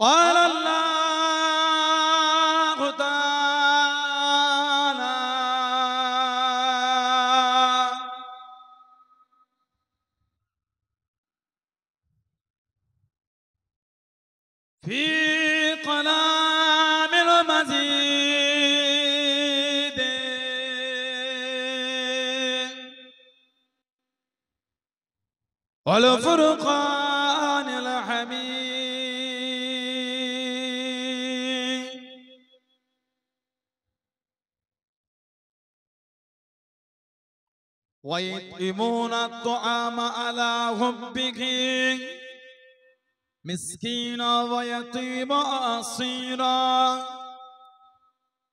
قال الله تعالى في كلام المزيد والفرقان الحميد ويطعمون الطعام على حبه مسكينا ويتيما أسيرا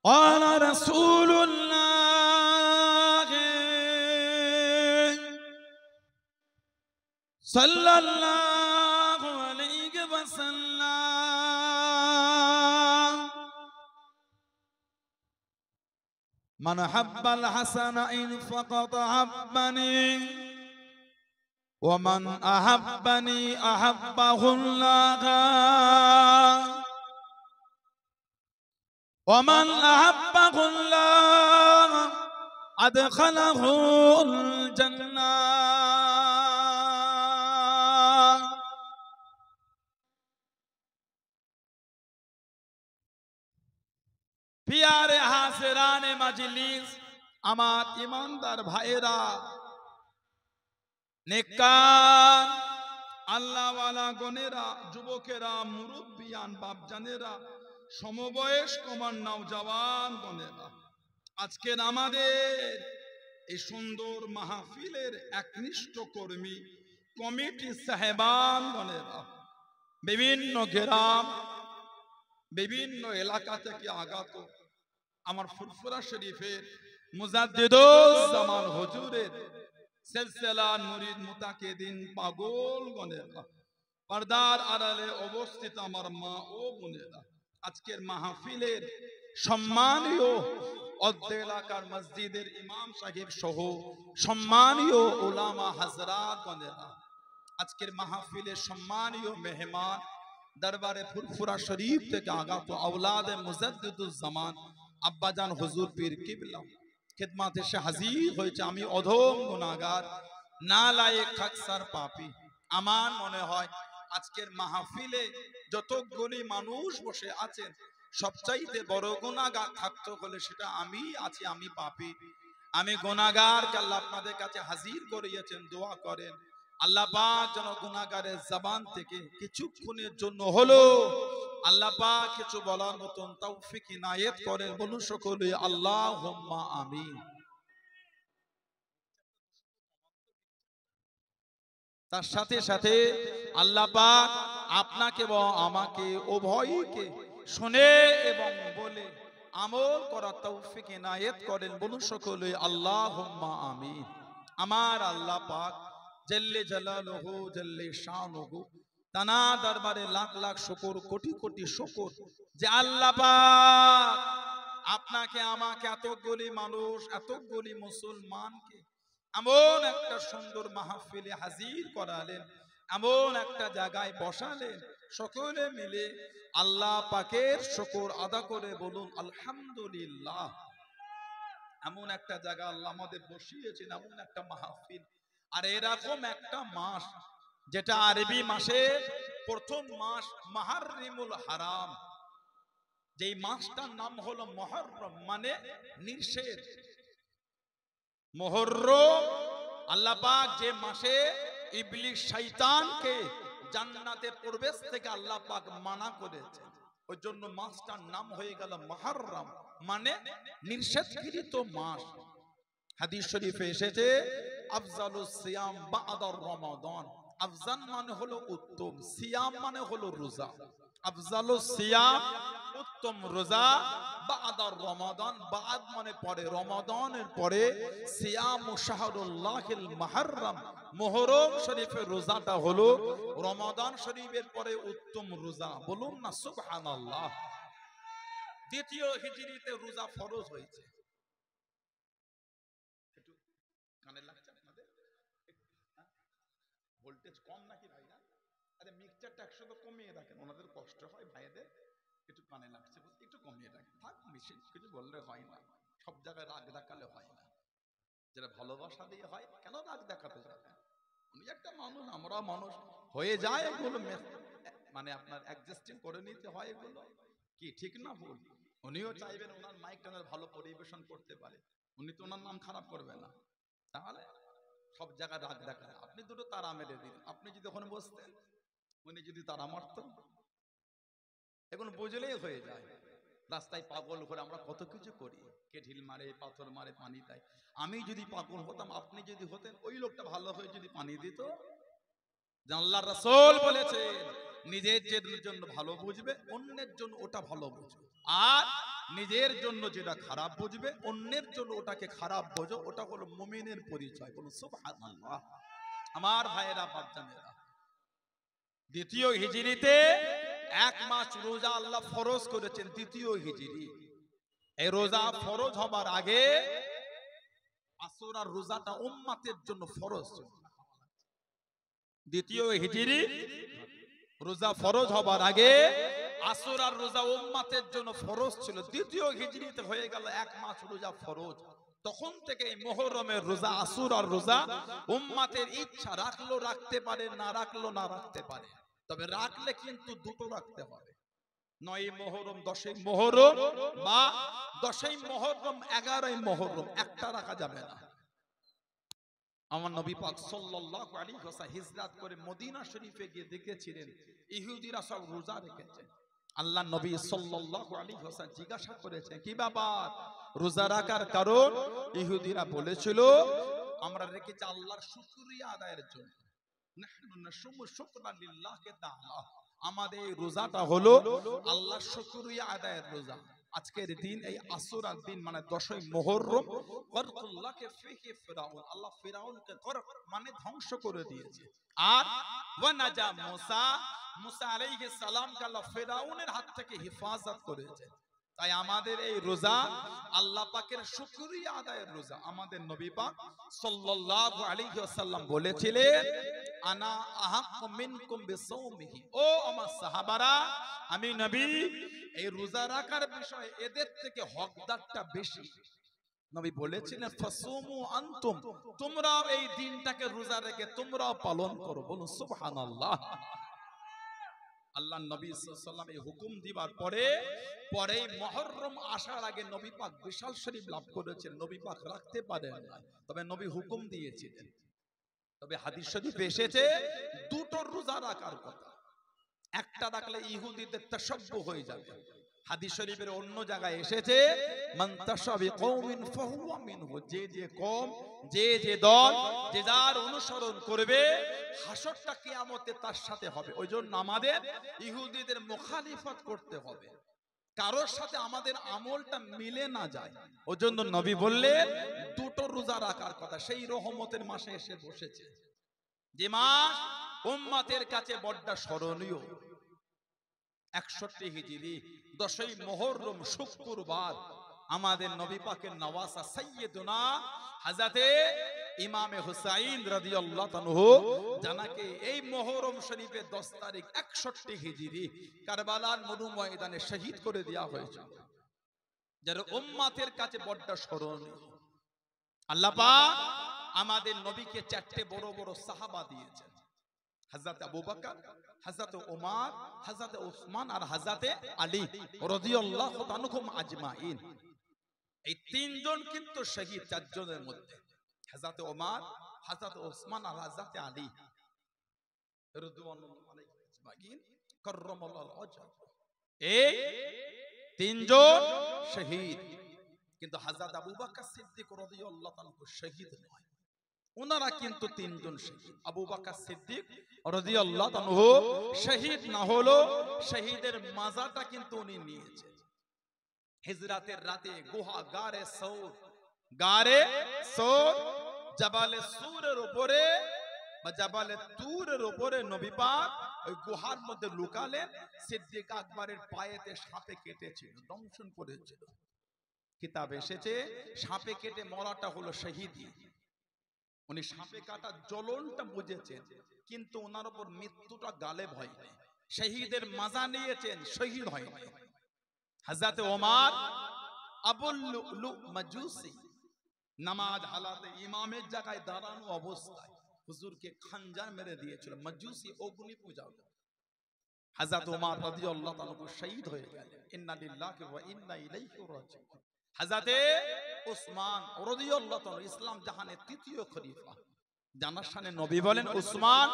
قال رسول الله صلى الله عليه وسلم من حب الحسن إن فقط حبني ومن أحبني أحبه الله ومن أحبه الله أدخله الجنة प्यारे हाजिराने मजलिस আমার ইমানদার ভাইরা নেককার আল্লাহওয়ালা গণেরা যুবকেরা মুরব্বিয়ান বাপজানেরা সমবয়স্ক আমার নওজওয়ান গণেরা আজকের আমাদের এই সুন্দর মাহফিলের একনিষ্ঠ কর্মী কমিটি সাহেবান গণেরা বিভিন্ন গ্রাম বিভিন্ন এলাকা থেকে আগত আমার ফুরফুরা শরীফের মুজাদ্দিদুজ জামান হুজুরের সিলসিলা মুরিদ মুতাকিদিন পাগল গণেরা পর্দার আড়ালে অবস্থিত আমার মা ও বোনেরা আজকের মাহফিলের সম্মানীয় অত্র এলাকার মসজিদের ইমাম সাহেব সহ সম্মানীয় উলামা হযরত গণেরা আজকের মাহফিলের সম্মানীয় মেহমান দরবারে ফুরফুরা শরীফ থেকে আগত আওলাদে মুজাদ্দিদুজ জামান আব্বাজান হুজুর পীর কিবলা খিদমতে এসে হাজির হয়েছে আমি অধম গুনাহগার নালায়েক খাকসার পাপী আমার মনে হয় আজকের মাহফিলে যতগুলি মানুষ বসে আছেন সবচাইতে বড় গুনাহগার থাকতে হলে সেটা আমি আছি আমি পাপী আমি গুনাহগার কে আল্লাহ আপনাদের কাছে হাজির করিয়েছেন দোয়া করেন আল্লাহ পাক যেন গুনাহগারের জবান থেকে কিছুক্ষণের জন্য হলো আল্লাহ পাক কিছু বলার মতন তৌফিক ইনায়েত করেন বলুন সকলে আল্লাহুম্মা আমিন তার সাথে সাথে আল্লাহ পাক আপনাকে এবং আমাকে উভয়কে শুনে এবং বলে আমল করার তৌফিক ইনায়েত করেন বলুন সকলে আল্লাহুম্মা আমিন আমার আল্লাহ পাক জল্লে জালালুহু জল্লে শানুহু তানা দরবারে লাখ লাখ শুকর কোটি কোটি শুকর যে আল্লাহ পাক আপনাকে আমাকে এতগুলি মানুষ এতগুলি মুসলমানকে এমন একটা সুন্দর মাহফিলে হাজির করালেন এমন একটা জায়গায় বসালেন সকলে মিলে আল্লাহ পাকের শুকর আদা করে বলুন আলহামদুলিল্লাহ এমন একটা জায়গা আল্লাহ আমাদের বসিয়েছেন এমন একটা মাহফিল আর এরকম একটা মাস যেটা আরবি মাসের প্রথম মাস মুহররমুল হারাম যেই মাসটার নাম হলো মুহররম মানে নিষেধ মুহররম আল্লাহ পাক যে মাসে ইবলিস শয়তানকে জান্নাতে প্রবেশ থেকে আল্লাহ পাক মানা করেছে ওই জন্য মাসটার নাম হয়ে গেল মুহররম মানে নিষেধকৃত মাস হাদিস শরীফে এসেছে আফজালুস সিয়াম বা'দা রমাদান আফজাল মানে হলো উত্তম সিয়াম মানে হলো রোজা আফজালুস সিয়াম উত্তম রোজা বা'দা রমাদান বাদ মানে পরে রমাদানের পরে সিয়াম শাহরুল্লাহিল মুহররম মুহররম শরীফের রোজাটা হলো রমাদান শরীফের পরে উত্তম রোজা বলুন না সুবহানাল্লাহ দ্বিতীয় হিজরিতে রোজা ফরজ হয়েছে কানে লাগছে আপনাদের ভোল্টেজ কম নাকি ভাইরা আরে মিক্সচারটা একসাথে কমিয়ে রাখেন ওনাদের কষ্ট হয় ভাই বেশি কিছু বললে হয় না, সব জায়গায় রাগ দেখালে হয় না, যেটা ভালোবাসা দিয়ে হয় কেন রাগ দেখাতে যাবে? উনি একটা মানুষ, আমরা মানুষ, হয়ে যায় এগুলো, মানে আপনার অ্যাডজাস্টিং করে নিতে হয় এগুলো, কি ঠিক না ভুল? উনিও চাইবেন ওনার মাইক টানার ভালো পরিবেশন করতে পারে, উনি তো ওনার নাম খারাপ করবে না। তাহলে সব জায়গায় রাগ দেখায়, আপনি দুটো তারা মেরে দিন, আপনি যদি ওখানে বসতেন, উনি যদি তারা মারতেন, এগুলো বুঝলেই হয়ে যায়। রাস্তায় পাগল করে আমরা কত কিছু করি, কে ঢিল মারে, পাথর মারে, পানি দেয়। আমি যদি পাগল হতাম, আপনি যদি হতেন, ওই লোকটা ভালো হয়ে যদি পানি দিত, আল্লাহর রাসূল বলেছেন নিজের জন্য ভালো বুঝবে, অন্যের জন্য ওটা ভালো বুঝবে, আর নিজের জন্য যেটা খারাপ বুঝবে, অন্যের জন্য ওটাকে খারাপ বোঝো, ওটা হলো মুমিনের পরিচয়। বলুন সুবহানাল্লাহ। আমার ভাইয়েরা, বাপজানেরা, দ্বিতীয় হিজরিতে 1 মাস রোজা আল্লাহ ফরজ করেছেন। দ্বিতীয় হিজরি, এই রোজা ফরজ হবার আগে আসর আর রোজাটা উম্মতের জন্য ফরজ ছিল। দ্বিতীয় হিজরি রোজা ফরজ হবার আগে আসর আর রোজা উম্মতের জন্য ফরজ ছিল। দ্বিতীয় হিজরিতে হয়ে গেল 1 মাস রোজা ফরজ। তখন থেকে মুহররমের রোজা, আসর আর রোজা উম্মতের ইচ্ছা, রাখলো রাখতে পারে, না রাখলো না রাখতে পারে, তবে রাখলে কিন্তু দুটো রাখতে হবে, 9ই মুহররম, 10ই মুহররম, বা 10ই মুহররম, 11ই মুহররম, একটা রাখা যাবে না। আমার নবী পাক সাল্লাল্লাহু আলাইহি ওয়াসাল্লাম হিজরত করে মদিনা শরীফে গিয়ে দেখেছিলেন ইহুদিরা সব রোজা রেখেছে। আল্লাহ নবী সাল্লাল্লাহু আলাইহি ওয়াসাল্লাম জিজ্ঞাসা করেছে, কি ব্যাপার, রোজা রাখার কারণ? ইহুদিরা বলেছিল, আমরা রেখেছি আল্লাহর শুকরিয়া আদায়ের জন্য, নাহনু নাশুমু শুকরান লিল্লাহি তাআলা, আমাদের এই রোজাটা হলো আল্লাহর শুকরিয়া আদায়ের রোজা। আজকের দিন, এই আসুরার দিন, মানে 10ই মুহররম, করকুল্লাহকে ফিহি ফিরাউন, আল্লাহ ফিরাউনকে করক মানে ধ্বংস করে দিয়েছে। আর ওয়া নাজা মুসা, মুসা আলাইহিস সালামকে আল্লাহ ফিরাউনের হাত থেকে হেফাজত করেছে। তাই আমাদের এই রোজা আল্লাহ পাকের শুকরিয়া আদায়ের রোজা। আমাদের নবী পাক সাল্লাল্লাহু আলাইহি ওয়াসাল্লাম বলেছিলেন, আনা আহাক্কু মিনকুম বিসাওমিহি, ও আমার সাহাবারা, আমি নবী এই রোজা রাখার বিষয়ে এদের থেকে হকদারটা বেশি। নবী বলেছিলেন, ফাসুমু আনতুম, তোমরাও এই দিনটাকে রোজা রেখে তোমরাও পালন করো। বলুন সুবহানাল্লাহ। আল্লাহ নবী সাল্লাল্লাহু আলাইহি ওয়াসাল্লাম এই হুকুম দিবার পরে মুহররম আসার আগে নবী পাক বিশাল শরীফ লাভ করেছেন। নবী পাক রাখতে পারেন না, তবে নবী হুকুম দিয়েছিলেন। তবে হাদিস শরীফে এসেছে দুটো রোজা রাখার কথা, একটা রাখলে ইহুদিদের তাশাব্বুহ হয়ে যাবে। হাদিস শরীফের অন্য জায়গায় এসেছে, মান তাশাবি কওমিন ফাহুয়া মিনহু, যে যে কওম, যে যে দল, যে যার অনুসরণ করবে, হাসরটা কিয়ামতে তার সাথে হবে। ওইজন্য আমাদের ইহুদিদের মুখালিফত করতে হবে, কারোর সাথে আমাদের আমলটা মিলে না যায়। ওইজন্য নবী বললেন দুটো রোজা রাখার কথা। সেই রহমতের মাসে এসে বসেছে, যে মাস উম্মতের কাছে বড্ড স্মরণীয়, 61 হিজরি 10ই মুহররম শুক্রবার, আমাদের নবী পাকের নওয়াসা সাইয়্যিদুনা হযরতে ইমামে হুসাইন রাদিয়াল্লাহু আনহু জানাকে এই মুহররম শরীফে 10 তারিখ 61 হিজরি কারবালার মরু ময়দানে শহীদ করে দেওয়া হয়েছিল, যার উম্মতের কাছে বড্ড স্মরণীয়। আল্লাহ পাক আমাদের নবীকে 4টে বড় বড় সাহাবা দিয়েছেন, হযরত আবু বকর, হযরত ওমর, হযরত উসমান আর হযরত আলী রাদিয়াল্লাহু আনহুম আজমাইন। এই তিনজন কিন্তু শহীদ, চারজনের মধ্যে হযরত ওমর, হযরত উসমান আর হযরত আলী রাদিয়াল্লাহু আলাইহিম আজমাইন কাররামাল্লাহু ওয়াজহাহু, এই তিনজন শহীদ। কিন্তু হযরত আবু বকর সিদ্দিক রাদিয়াল্লাহু আনহু শহীদ নয়, ওনারা কিন্তু তিনজন শহীদ। আবু বকর সিদ্দিক রাদিয়াল্লাহু আনহু শহীদ না হলো, শহীদের মাজাটা কিন্তু উনি নিয়েছেন। হিজরাতের রাতে গুহা, গারে সৌর, জাবালে সূরের উপরে বা জাবালে তুরের উপরে নবী পাক ওই গুহার মধ্যে লুকালেন। সিদ্দিক আকবরের পায়েতে সাপে কেটেছিল, দংশন করেছিল। কিতাব এসেছে সাপে কেটে মরাটা হলো শহীদি। উনি সাপে কাটা জ্বলনটা বুঝেছেন, কিন্তু ওনার উপর মৃত্যুটা গালেব হয়নি। শহীদের মাজা নিয়েছেন, শহীদ হয়নি। হযরত ওমর আবুল লুলু মাজুসি নামাজ হালাতে ইমামের জায়গায় দাঁড়ানো অবস্থায় হুজুরকে খঞ্জর মেরে দিয়েছিল। মাজুসি অগ্নি পূজা। হযরত ওমর রাদিয়াল্লাহু তাআলা শহীদ হয়ে গেলেন। ইন্না লিল্লাহি ওয়া ইন্না ইলাইহি রাজিউন। হযরত উসমান রাদিয়াল্লাহু তাআলা ইসলাম জাহানের তৃতীয় খলিফা। জানার শানে নবী বলেন, উসমান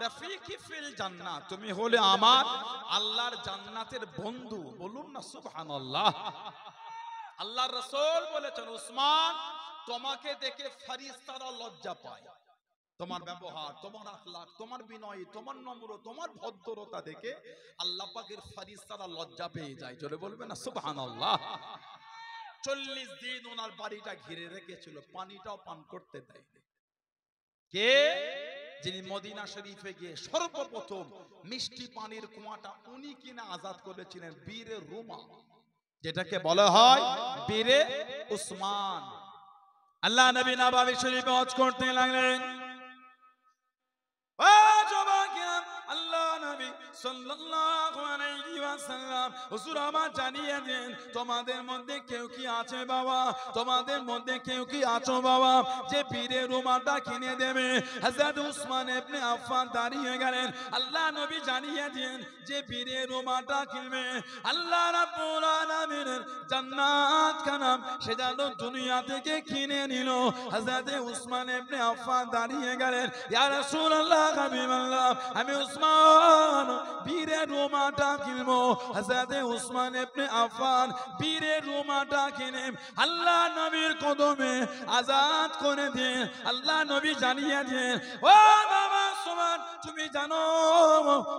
রফিকি ফিল জান্নাত, তুমি হলে আমার আল্লাহর জান্নাতের বন্ধু। বলুন না সুবহানাল্লাহ। আল্লাহর রাসূল বলেছেন, উসমান তোমাকে দেখে ফেরেশতারা লজ্জা পায়। তোমার ব্যবহার, তোমার আখলাক, তোমার বিনয়, তোমার নম্র, তোমার ভদ্রতা দেখে আল্লাহ পাকের ফেরেশতারা লজ্জা পেয়ে যায়। জোরে বলবেন না সুবহানাল্লাহ। 40 দিন ওনার বাড়িটা ঘিরে রেখেছিল, পানিটাও পান করতে দেয়। কে? যিনি মদিনা শরীফে গিয়ে সর্বপ্রথম মিষ্টি পানির কুয়াটা উনি কিনা আজাদ করেছিলেন, বীরে রুমা, যেটাকে বলা হয় বীরে উসমান। আল্লাহ নবী নববী শরীফে হজ করতে লাগলেন। ও যুবকেরা, আল্লাহ নবী সাল্লাল্লাহু আলাইহি ওয়াসাল্লাম হুজুর আমার জানিয়ে দেন, তোমাদের মধ্যে কেউ কি আছে বাবা, তোমাদের মধ্যে কেউ কি আছো বাবা, যে বীরে রুমাটা কিনে দেবে? হযরত উসমান ইবনে আফফান দাঁড়িয়ে গেলেন। আল্লাহ নবী জানিয়ে দেন, যে বীরে রুমাটা কিনবে আল্লাহ রাব্বুল আলামিনের জান্নাত খানাম সে যেন দুনিয়া থেকে কিনে নিল। হযরত উসমান ইবনে আফফান দাঁড়িয়ে গেলেন, ইয়া রাসূলুল্লাহ, হাবিবাল্লাহ, আমি উসমান বীরে রুমাটা কিনবো। হযরত উসমান ইবনে আফফান বীরে রুমাটা কিনে আল্লাহ নবীর কদমে আজাদ করে দেন। আল্লাহ নবী জানিয়ে দেন, ও বাবা উসমান, তুমি জানো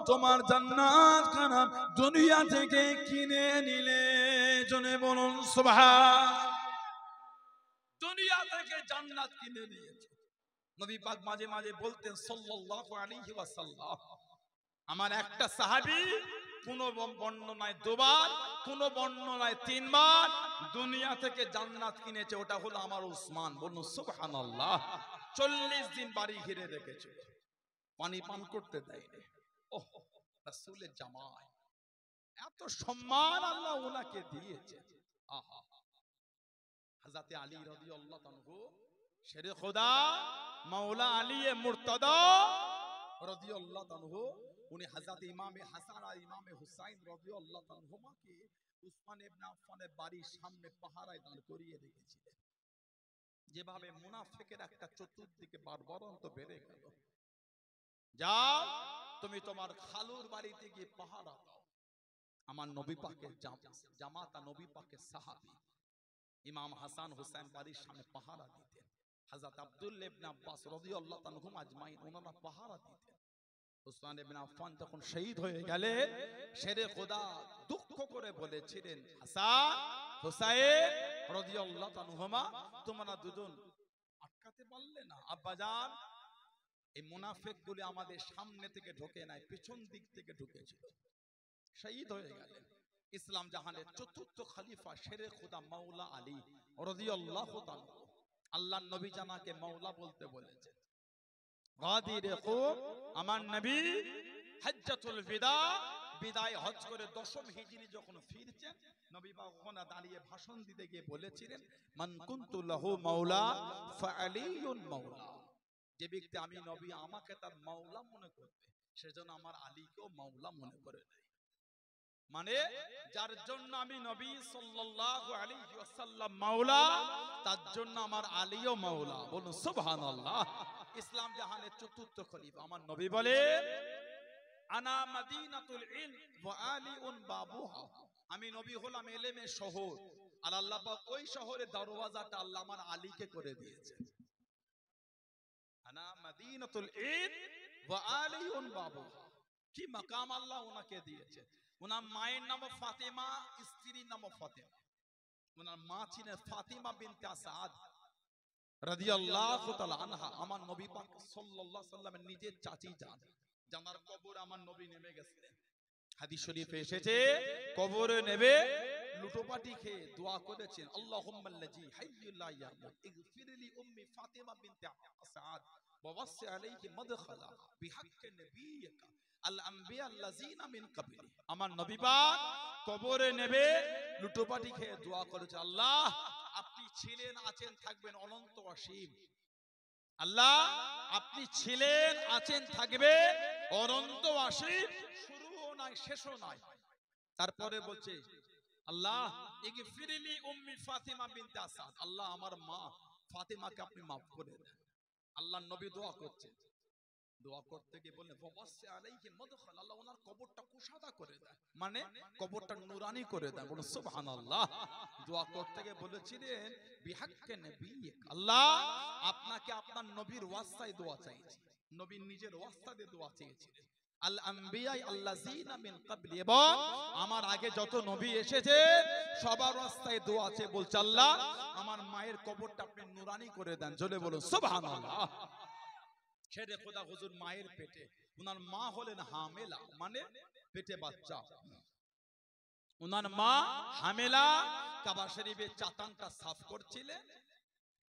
তোমার জান্নাত খানা দুনিয়া থেকে কিনে নিলে। জনে বলুন সুবহান। দুনিয়া থেকে জান্নাত কিনে নিয়েছে। নবী পাক মাঝে মাঝে বলতেন সাল্লাল্লাহু আলাইহি ওয়াসাল্লাম, আমার একটা সাহাবী কোন বর্ণনায় দুবার, কোন বর্ণনায় তিনবার দুনিয়া থেকে জান্নাত কিনেছে, ওটা হলো আমার উসমান। বলুন সুবহানাল্লাহ। 40 দিন বাড়ি ঘিরে রেখেছে, পানি পান করতে দেয়নি। ওহ, রাসূলের জামাই, এত সম্মান আল্লাহ ওনাকে দিয়েছে। আহা, হযরত আলী রাদিয়াল্লাহু তাআলা শেরে খোদা মাওলা আলী মুর্তদা রাদিয়াল্লাহু তাআলা, উনি হযরত ইমামে হাসান আর ইমামে হুসাইন রাদিয়াল্লাহু তাআলাকে উসমান ইবনে আফফানের বাড়ির সামনে পাহারায় দাঁড় করিয়ে রেখেছিলেন। যেভাবে মুনাফিকের একটা চতুর্দিকে বারবারন্ত বেড়ে গেল, যাও তুমি তোমার খালুর বাড়িতে গিয়ে পাহারা দাও। আমার নবী পাকের জামাতা, নবী পাকের সাহাবী ইমাম হাসান হুসাইন বাড়ির সামনে পাহারা দিতেন। হযরত আব্দুল্লাহ ইবনে আব্বাস রাদিয়াল্লাহু তাআলা আজমাইন ওনারা পাহারা দিতেন। উসমান ইবনে আফফান যখন শহীদ হয়ে গেলেন, শেরে খোদা দুঃখ করে বলেছিলেন, হাসান হুসাইন রাদিয়াল্লাহু তাআলা, তোমরা দুজন আটকাতে পারলে না? আব্বাজান, এই মুনাফিকগুলি আমাদের সামনে থেকে ঢোকে নাই, পেছন দিক থেকে ঢুকেছিল। শহীদ হয়ে গেলেন। ইসলাম জাহানের চতুর্থ খলিফা শেরে খোদা মাওলা আলী রাদিয়াল্লাহু তাআলা, আল্লাহর নবী জানাকে মাওলা বলতে বলেছেন। গাদিরে খুব আমার নবী হজ্জাতুল বিদা, বিদায় হজ করে 10ম হিজরি যখন ফিরছেন, নবী পাক ওখানে দাঁড়িয়ে ভাষণ দিতে গিয়ে বলেছিলেন, মান কুনতু লাহু মাওলা ফাআলিয়ুন মাওলা, যে ব্যক্তি আমি নবী আমাকে তার মাওলা মনে করবে, সেজন্য আমার আলীকেও মাওলা মনে করে নেয়। মানে যার জন্য আমি নবী সাল্লাল্লাহু আলাইহি ওয়াসাল্লাম মাওলা, তার জন্য আমার আলীও মাওলা। বলুন সুবহানাল্লাহ। ইসলাম জাহানের চতুর্থ খলিফা আমার নবী বলে, আনা মাদিনাতুল ইলম ওয়া আলিউন বাবুহা, আমি নবী হলাম ইলমের শহর, আর আল্লাহ পাক ওই শহরের দরওয়াজাটা আল্লাহ আমার আলীকে করে দিয়েছেন। আনা মাদিনাতুল ইলম ওয়া আলিউন বাবুহা, কি মাকাম আল্লাহ ওনাকে দিয়েছে। ওনার মায়ের নাম ফাতেমা, স্ত্রীর নাম ফাতেমা। ওনার মা ছিলেন ফাতিমা বিনতে আসাদ রাদিয়াল্লাহু তাআলা আনহা। আমার নবী পাক সাল্লাল্লাহু আলাইহি ওয়াসাল্লামের নিজের চাচি যান, জানার কবর আমার নবী নেমে গেছিলেন। হাদিস শরীফে এসেছে, কবরে নেবে লুটোপাটি খেয়ে দোয়া করেছেন, আল্লাহুম্মা আল্লাযী হাইয়্যুল লা ইয়ামুত ইগফিরলি উম্মি ফাতিমা বিনতে আসাদ ওয়া ওয়াসি আলাইহি মাদখালা বিহাক্কি নবিয়্যিকা আল আম্বিয়া আল্লাযীনা মিন ক্বাবলি। আমার নবী পাক কবরে নেবে লুটোপাটি খেয়ে দোয়া করেছে, আল্লাহ আপনি ছিলেন, আছেন, থাকবেন অনন্ত অসীম। আল্লাহ আপনি ছিলেন, আছেন, থাকবেন অনন্ত অসীম, শুরুও নাই শেষও নাই। তারপরে বলছে, আল্লাহ ইগফিরলি উম্মি ফাতিমা বিনতে আসাদ, আল্লাহ আমার মা ফাতিমাকে আপনি মাফ করে দেন। আল্লাহ নবী দোয়া করছে, দোয়া করতে গিয়ে বললেন ওয়াসি আলাইহি মাদখাল, আল্লাহ ওনার কবরটা কুশাদা করে দেন, মানে কবরটা নুরানি করে দেন। বলুন সুবহানাল্লাহ। দোয়া করতে গিয়ে বলেছিলেন বিহাক্কে নবিয়্যিক, আল্লাহ আপনাকে আপনার নবীর ওয়াসিতায় দোয়া চাইছি। নবী নিজের ওয়াসিতা দিয়ে দোয়া চেয়েছিলেন। আল আম্বিয়া আল্লাযিনা মিন ক্বাবলি, এবং আমার আগে যত নবী এসেছে সবার ওয়াসিতায় দোয়া চেয়ে বলছে, আল্লাহ আমার মায়ের কবরটা আপনি নুরানি করে দেন। জোরে বলুন সুবহানাল্লাহ। শেরে খোদা হুজুর মায়ের পেটে, ওনার মা হলেন হামেলা, মানে পেটে বাচ্চা। ওনার মা হামেলা কাবা শরীফের চাতানটা সাফ করছিলেন,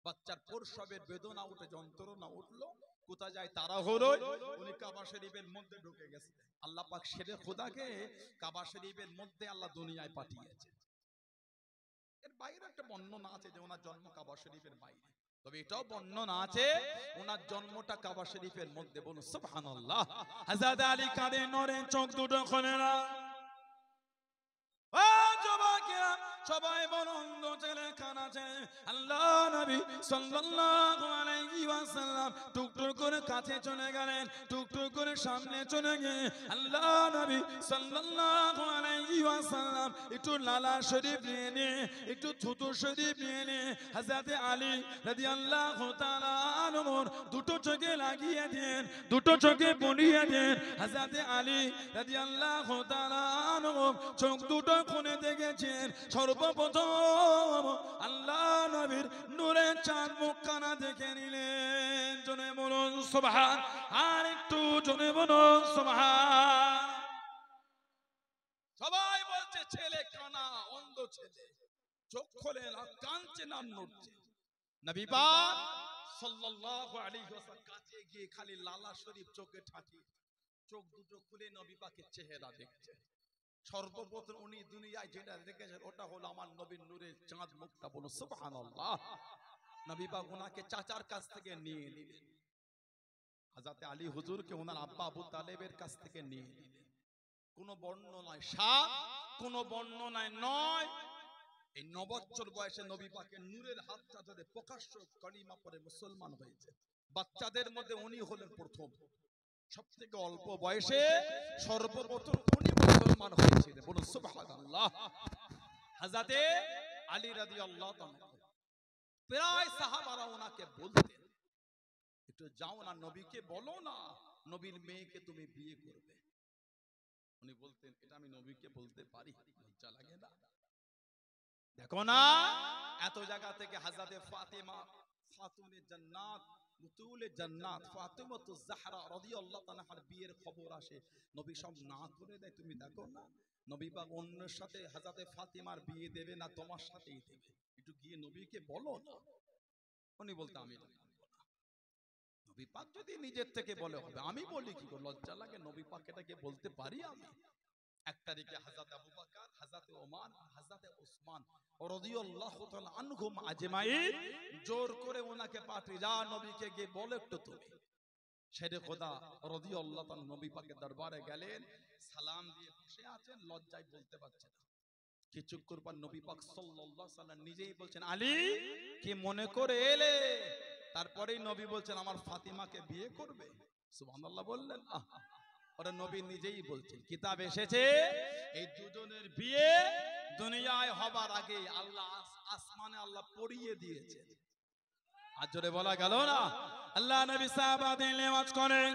বাচ্চার প্রসবের বেদনা উঠে, যন্ত্রণা উঠলো, কোথায় যায় তারা হলো, উনি কাবা শরীফের মধ্যে ঢুকে গেছে। আল্লাহ পাক শেরে খোদাকে কাবা শরীফের মধ্যে আল্লাহ দুনিয়ায় পাঠিয়েছে। এর বাইরে একটা বর্ণনা আছে যে ওনার জন্ম কাবা শরীফের বাইরে, তবে এটাও বর্ণনা আছে ওনার জন্মটা কাবা শরীফের মধ্যে। বলুন সুবহানাল্লাহ। হযরত আলী কাঁধে নড়ে, চোখ দুটো খোলে না। ও যুবকেরা সবাই বলুন ছেলে কানাছে। আল্লাহ নবী সাল্লাল্লাহু আলাইহি ওয়াসাল্লাম টুকটুক করে কাছে চলে গেলেন, টুকটুক করে সামনে চলে গিয়ে আল্লাহ নবী সাল্লাল্লাহু আলাইহি ওয়াসাল্লাম একটু লালা শরীফ নিয়ে নিয়ে, একটু থুতু শরীফ নিয়ে নিয়ে হযরত আলী রাদিয়াল্লাহু তাআলা আনহুর দুটো চোখে লাগিয়ে দেন, দুটো চোখে পড়িয়ে দেন। হযরত আলী রাদিয়াল্লাহু তাআলা আনহু চোখ দুটো খুলে দেখেছেন, সর্বপ্রথম আল্লাহ নবীর নূরের চাঁদ মুখখানা দেখে নিলেন। জোরে বলুন সুবহান, আর একটু জোরে বলুন সুবহান। সবাই বলছে ছেলে কানা, অন্ধ ছেলে, চোখ খোলে না, কাঁদছে না, নড়ছে। নবী পাক সাল্লাল্লাহু আলাইহি ওয়াসাল্লাম কাছে গিয়ে খালি লালা শরীফ চোখে ঠাকি, চোখ দুটো খুলে নবী পাকের চেহারা দেখছে। সর্বপ্রথম উনি দুনিয়ায় যেটা দেখেছেন ওটা হলো আমার নবীর নূরের চাঁদ মুখটা। বলুন সুবহানাল্লাহ। নবী পাক ওনাকে চাচার কাছ থেকে নিয়ে নিলেন, হযরত আলী হুজুরকে ওনার আব্বা আবু তালেবের কাছ থেকে নিয়ে নিলেন। কোন বর্ণনায় 7, কোন বর্ণনায় 9। এই 9 বছর বয়সে নবী পাকের নূরের হাতটা ধরে প্রকাশ্য কালিমা পড়ে মুসলমান হয়েছে। বাচ্চাদের মধ্যে উনি হলেন প্রথম, সবথেকে অল্প বয়সে সর্বপ্রথম উনি মুসলমান হয়েছিলেন। বলুন সুবহানাল্লাহ। হযরত আলী রাদিয়াল্লাহু তাআলা, প্রায় সাহাবারা ওনাকে বলতেন একটু যাও না নবীকে বলো না নবীর মেয়েকে তুমি বিয়ে করবে। উনি বলতেন এটা আমি নবীকে বলতে পারি, লজ্জা লাগে না? দেখো না এত জায়গা থেকে হযরত ফাতেমা খাতুনে জান্নাত, বুতুলে জান্নাত ফাতেমাতুজ জাহরা রাদিয়াল্লাহু তাআলার বিয়ের খবর আসে, নবী সব না করে দেয়। তুমি দেখো না নবী পাক অন্যের সাথে হযরত ফাতেমার বিয়ে দেবে না, তোমার সাথেই দেবে, একটু গিয়ে নবীকে বলো না। উনি বলতে আমি বলবো না, নবী পাক যদি নিজের থেকে বলে হবে, আমি বলি কি করে? লজ্জা লাগে? নবী পাক এটাকে বলতে পারি আমি? এক তারিখে হযরত আবু বকর, হযরত ওমর, হযরত উসমান রাদিয়াল্লাহু তাআলা আনহুম আজমাইন জোর করে ওনাকে পাঠিয়ে, যা নবীকে গিয়ে বলে একটু তুমি। শেরে খোদা রাদিয়াল্লাহু তাআলা নবী পাকের দরবারে গেলেন, সালাম দিয়ে বসে আছেন, লজ্জায় বলতে পারছেন না। কিছুক্ষণ পর নবী পাক সাল্লাল্লাহু আলাইহি ওয়াসাল্লাম নিজেই বলছেন, আলী কি মনে করে এলে? তারপরেই নবী বলছেন আমার ফাতিমাকে বিয়ে করবে। সুবহানাল্লাহ বললেন না? ওরা নবী নিজেই বলছেন, কিতাব এসেছে এই দুজনের বিয়ে দুনিয়ায় হবার আগে আল্লাহ আসমানে আল্লাহ পড়িয়ে দিয়েছেন। আর জোরে বলা গেল না? আল্লাহ নবী সাহাবাদের নেওয়াজ করেন,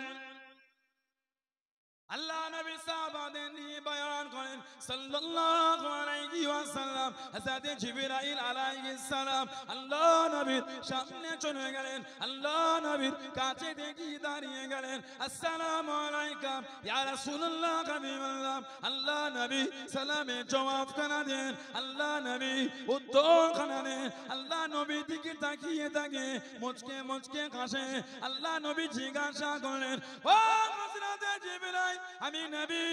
আল্লাহ নবী সাহাবাদের নিয়ে বয়ান করেন সাল্লাল্লাহু আলাইহি ওয়াসাল্লাম। হযরত জিবরাইল আলাইহিস সালাম আল্লাহ নবীর সামনে চলে গেলেন, আল্লাহ নবীর কাছে দেখি দাঁড়িয়ে গেলেন, আসসালামু আলাইকুম ইয়া রাসূলুল্লাহ হাবিবাল্লাহ। আল্লাহ নবী সালামে জবাব খানা দেন, আল্লাহ নবী উত্তর খানা দেন। আল্লাহ নবী দিকে তাকিয়ে থাকে, মুচকে মুচকে হাসে। আল্লাহ নবী জিজ্ঞাসা করলেন, ও হযরত হযরতে জিবরাইল আমি নবী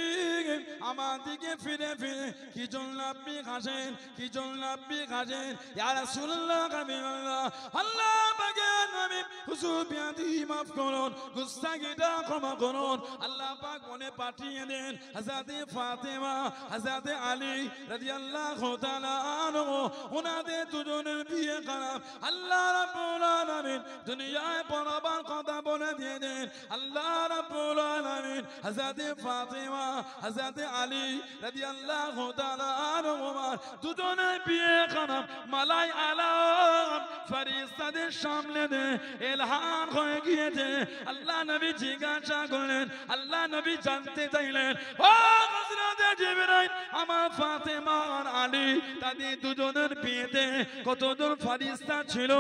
আমার দিকে ফিরে ফিরে কি জন্য আপনি হাসেন, কি জন্য আপনি হাসেন? ইয়া রাসূলুল্লাহ হাবিবাল্লাহ, আল্লাহ পাকের নবী হুজুর বিয়াদি মাফ করুন, গুস্তাখিটা ক্ষমা করুন। আল্লাহ পাক মনে পাঠিয়ে দেন হযরতে ফাতেমা, হযরতে আলী রাদিয়াল্লাহু তাআলা আনহু, ওনাদের দুজনের বিয়ে করাম। আল্লাহ রাব্বুল আলামিন দুনিয়ায় পরবার কথা বলে দিয়ে দেন। আল্লাহ রাব্বুল আলামিন হযরতে ফাতেমা, হযরতে আলী রাদিয়াল্লাহু তাআলা আনহুমার দুজনের বিয়ে করাম। মালাই আলাম ফেরেশতাদের সামনে দে এলহাম হয়ে গিয়েছে। আল্লাহ নবী জিজ্ঞাসা করলেন, আল্লাহ নবী জানতে চাইলেন, ও হযরতে জিবরাইল আমার ফাতেমা আর আলী তাদের দুজনের বিয়েতে কতজন ফেরেশতা ছিল,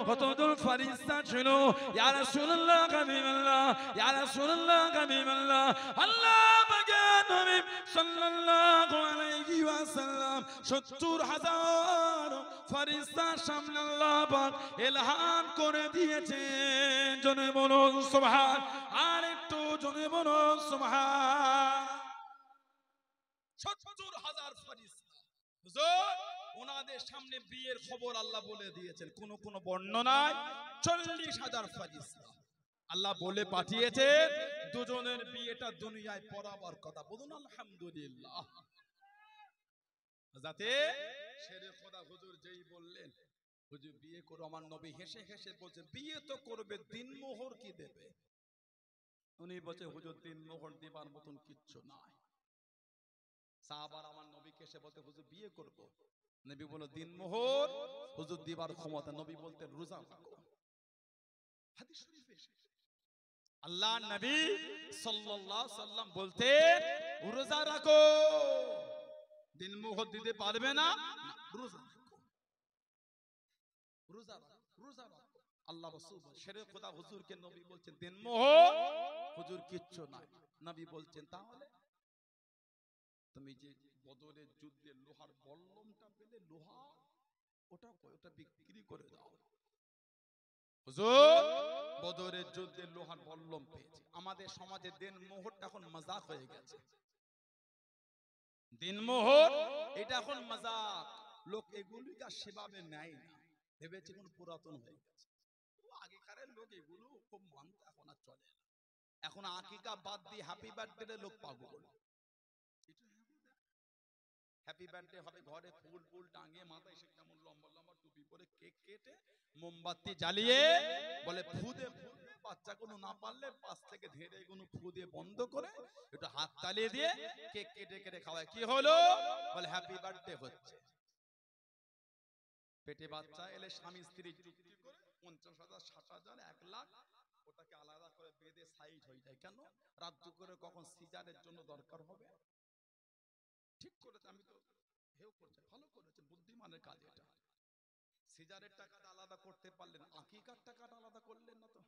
কতজন ফেরেশতা ছিল? ইয়া রাসূলুল্লাহ হাবিবাল্লাহ, ইয়া রাসূলুল্লাহ হাবিবাল্লাহ, আল্লাহ পাকের নবী সাল্লাল্লাহু আলাইহি ওয়াসাল্লাম ৭০,০০০ ফেরেশতার সামনে আল্লাহ পাক এলহাম করে দিয়েছেন। জনে বলুন সুবহান, আর একটু জনে বলুন সুবহান। ৭০,০০০ ফেরেশতা হুজুর ওনাদের সামনে বিয়ের খবর আল্লাহ বলে দিয়েছেন। কোন কোন বর্ণনায় ৪০,০০০ ফেরেশতা আল্লাহ বলে পাঠিয়েছেন দুজনের বিয়েটা দুনিয়ায় পড়াবার কথা। বলুন আলহামদুলিল্লাহ। যাতে শেরে খোদা হুজুর যেই বললেন হুজুর বিয়ে করো, আমার নবী হেসে হেসে বলছে বিয়ে তো করবে, দিনমোহর কি দেবে? উনি বলছে হুজুর দিনমোহর দিবার মতন কিচ্ছু নাই। সাহাবারা আমার নবীকে এসে বলতে হুজুর বিয়ে করব, নবী বলল দিনমোহর হুজুর দিবার ক্ষমতা। নবী বলতেন রোজা রাখো। হাদিস শরীফে এসেছে আল্লাহ নবী সাল্লাল্লাহু আলাইহি সাল্লাম বলতেন রোজা রাখো। দিনমোহর দিতে পারবে না, রোজা রাখো, রোজা রাখো, রোজা রাখো। আল্লাহ রাসূল শেরে খোদা হুজুরকে নবী বলছেন দিনমোহর হুজুর কিচ্ছু নাই। নবী বলছেন তাহলে তুমি যে বদরের যুদ্ধে লোহার বল্লমটা পেলে, লোহা ওটা বিক্রি করে দাও। হুজুর বদরের যুদ্ধে লোহার বল্লম পেয়েছে। আমাদের সমাজে দিনমোহরটা এখন মজাক হয়ে গেছে। দিনমোহর এটা এখন মজাক, লোক এগুলিকে সেভাবে নেয় না, ভেবেছে কোন পুরাতন হয়ে গেছে। আগেকারের লোক এগুলো খুব মানত, এখন আর চলে না। এখন আকিকা বাদ দিয়ে হ্যাপি বার্থডে লোক পাগল। হ্যাপি বার্থডে হবে, ঘরে ফুল ফুল টাঙিয়ে মাথায় সে কেমন লম্বা লম্বা টুপি পরে কেক কেটে মোমবাতি জ্বালিয়ে বলে ফু দে, বাচ্চা কোনো না পারলে পাশ থেকে ধেড়ে কোনো ফু দিয়ে বন্ধ করে একটু হাত তালিয়ে দিয়ে কেক কেটে কেটে খাওয়ায়। কি হলো? বলে হ্যাপি বার্থডে হচ্ছে। পেটে বাচ্চা এলে স্বামী স্ত্রী চুক্তি করে ৫০,০০০, ৬০,০০০, ১,০০,০০০ ওটাকে আলাদা করে বেঁধে সাইড হয়ে যায়। কেন? রাত দুপুরে কখন সিজারের জন্য দরকার হবে। ঠিক করেছে, আমি তো হেউ করছে, ভালো করেছে, বুদ্ধিমানের কাজ এটা। সিজারের টাকাটা আলাদা করতে পারলেন, আকিকার টাকাটা আলাদা করলেন না তো।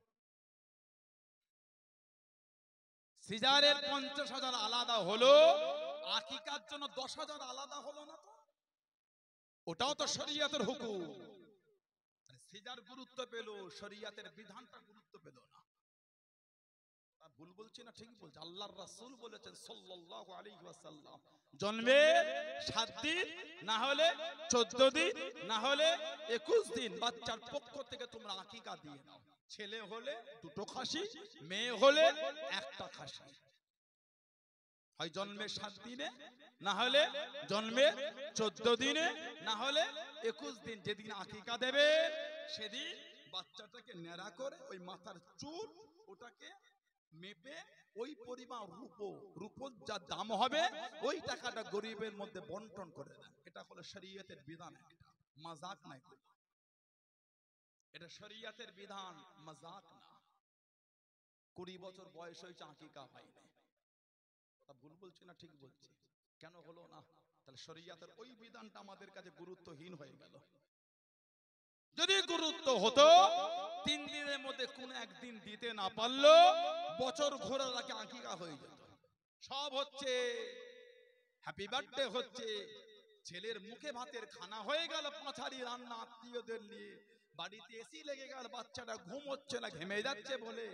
সিজারের ৫০,০০০ আলাদা হলো, আকিকার জন্য ১০,০০০ আলাদা হলো না তো। ওটাও তো শরীয়তের হুকুম। সিজার গুরুত্ব পেল, শরীয়তের বিধানটা গুরুত্ব পেল না। ভুল বলছি না ঠিক বলছি? আল্লাহর রাসূল বলেছেন সাল্লাল্লাহু আলাইহি ওয়াসাল্লাম জন্মের ৭ দিন না হলে ১৪ দিন না হলে ২১ দিন বাচ্চার পক্ষ থেকে তোমরা আকিকা দিয়ে দাও। ছেলে হলে ২টো খাসি, মেয়ে হলে ১টা খাসি। হয় জন্মের ৭ দিনে না হলে জন্মের ১৪ দিনে না হলে ২১ দিন। যেদিন আকিকা দেবে সেদিন বাচ্চাটাকে নেড়া করে ওই মাথার চুল ওটাকে মেপে ওই পরিমাণ রূপোর যা দাম হবে ওই টাকাটা গরিবের মধ্যে বন্টন করে দেন। এটা হলো শরীয়তের বিধান, একটা মাজাক নাই, এটা শরীয়তের বিধান, মাজাক না। ২০ বছর বয়স হয়েছে আকিকা হয়নি, তা ভুল বলছি না ঠিক বলছি? কেন হলো না? তাহলে শরীয়তের ওই বিধানটা আমাদের কাছে গুরুত্বহীন হয়ে গেল। যদি গুরুত্ব হতো ৩ দিনের মধ্যে কোন একদিন দিতে না পারলো বছর ঘোরার আগে আকিকা হয়ে যেত। সব হচ্ছে, হ্যাপি বার্থডে হচ্ছে, ছেলের মুখে ভাতের খানা হয়ে গেল, পাঁচারি রান্না আত্মীয়দের নিয়ে, বাড়িতে এসি লেগে গেল, বাচ্চাটা ঘুম হচ্ছে না, ঘেমে যাচ্ছে বলে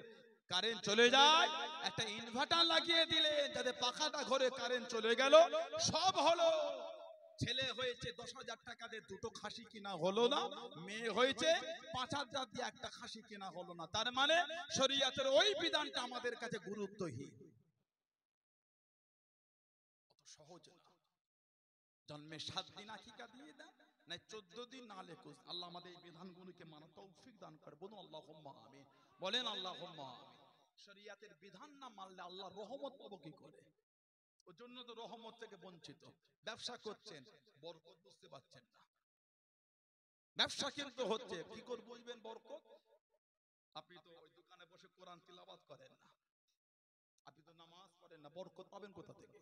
কারেন্ট চলে যায়, একটা ইনভার্টার লাগিয়ে দিলেন যাতে পাখাটা ঘরে কারেন্ট চলে গেল, সব হলো। ছেলে হয়েছে 10,000 টাকা দিয়ে দুটো খাসি কিনা হলো না, মেয়ে হয়েছে 5,000 দিয়ে একটা খাসি কিনা হলো না। তার মানে শরীয়তের ওই বিধানটা আমাদের কাছে গুরুত্বহীন। অত সহজ না। জন্মের 7 দিন আকিকা দিয়ে দেন, না 14 দিন, না 21। আল্লাহ আমাদের এই বিধানগুলোকে মানা তৌফিক দান করে। বলুন আল্লাহুম্মা আমিন। বলেন আল্লাহুম্মা আমিন। শরীয়তের বিধান না মানলে আল্লাহ রহমত পাবো কি করে? ওর জন্য তো রহমত থেকে বঞ্চিত। ব্যবসা করছেন, বরকত বুঝতে পারছেন না। ব্যবসা কিন্তু হচ্ছে, কি করে বুঝবেন বরকত? আপনি তো ওই দোকানে বসে কোরআন তিলাওয়াত করেন না, আপনি তো নামাজ পড়েন না, বরকত পাবেন কোথা থেকে?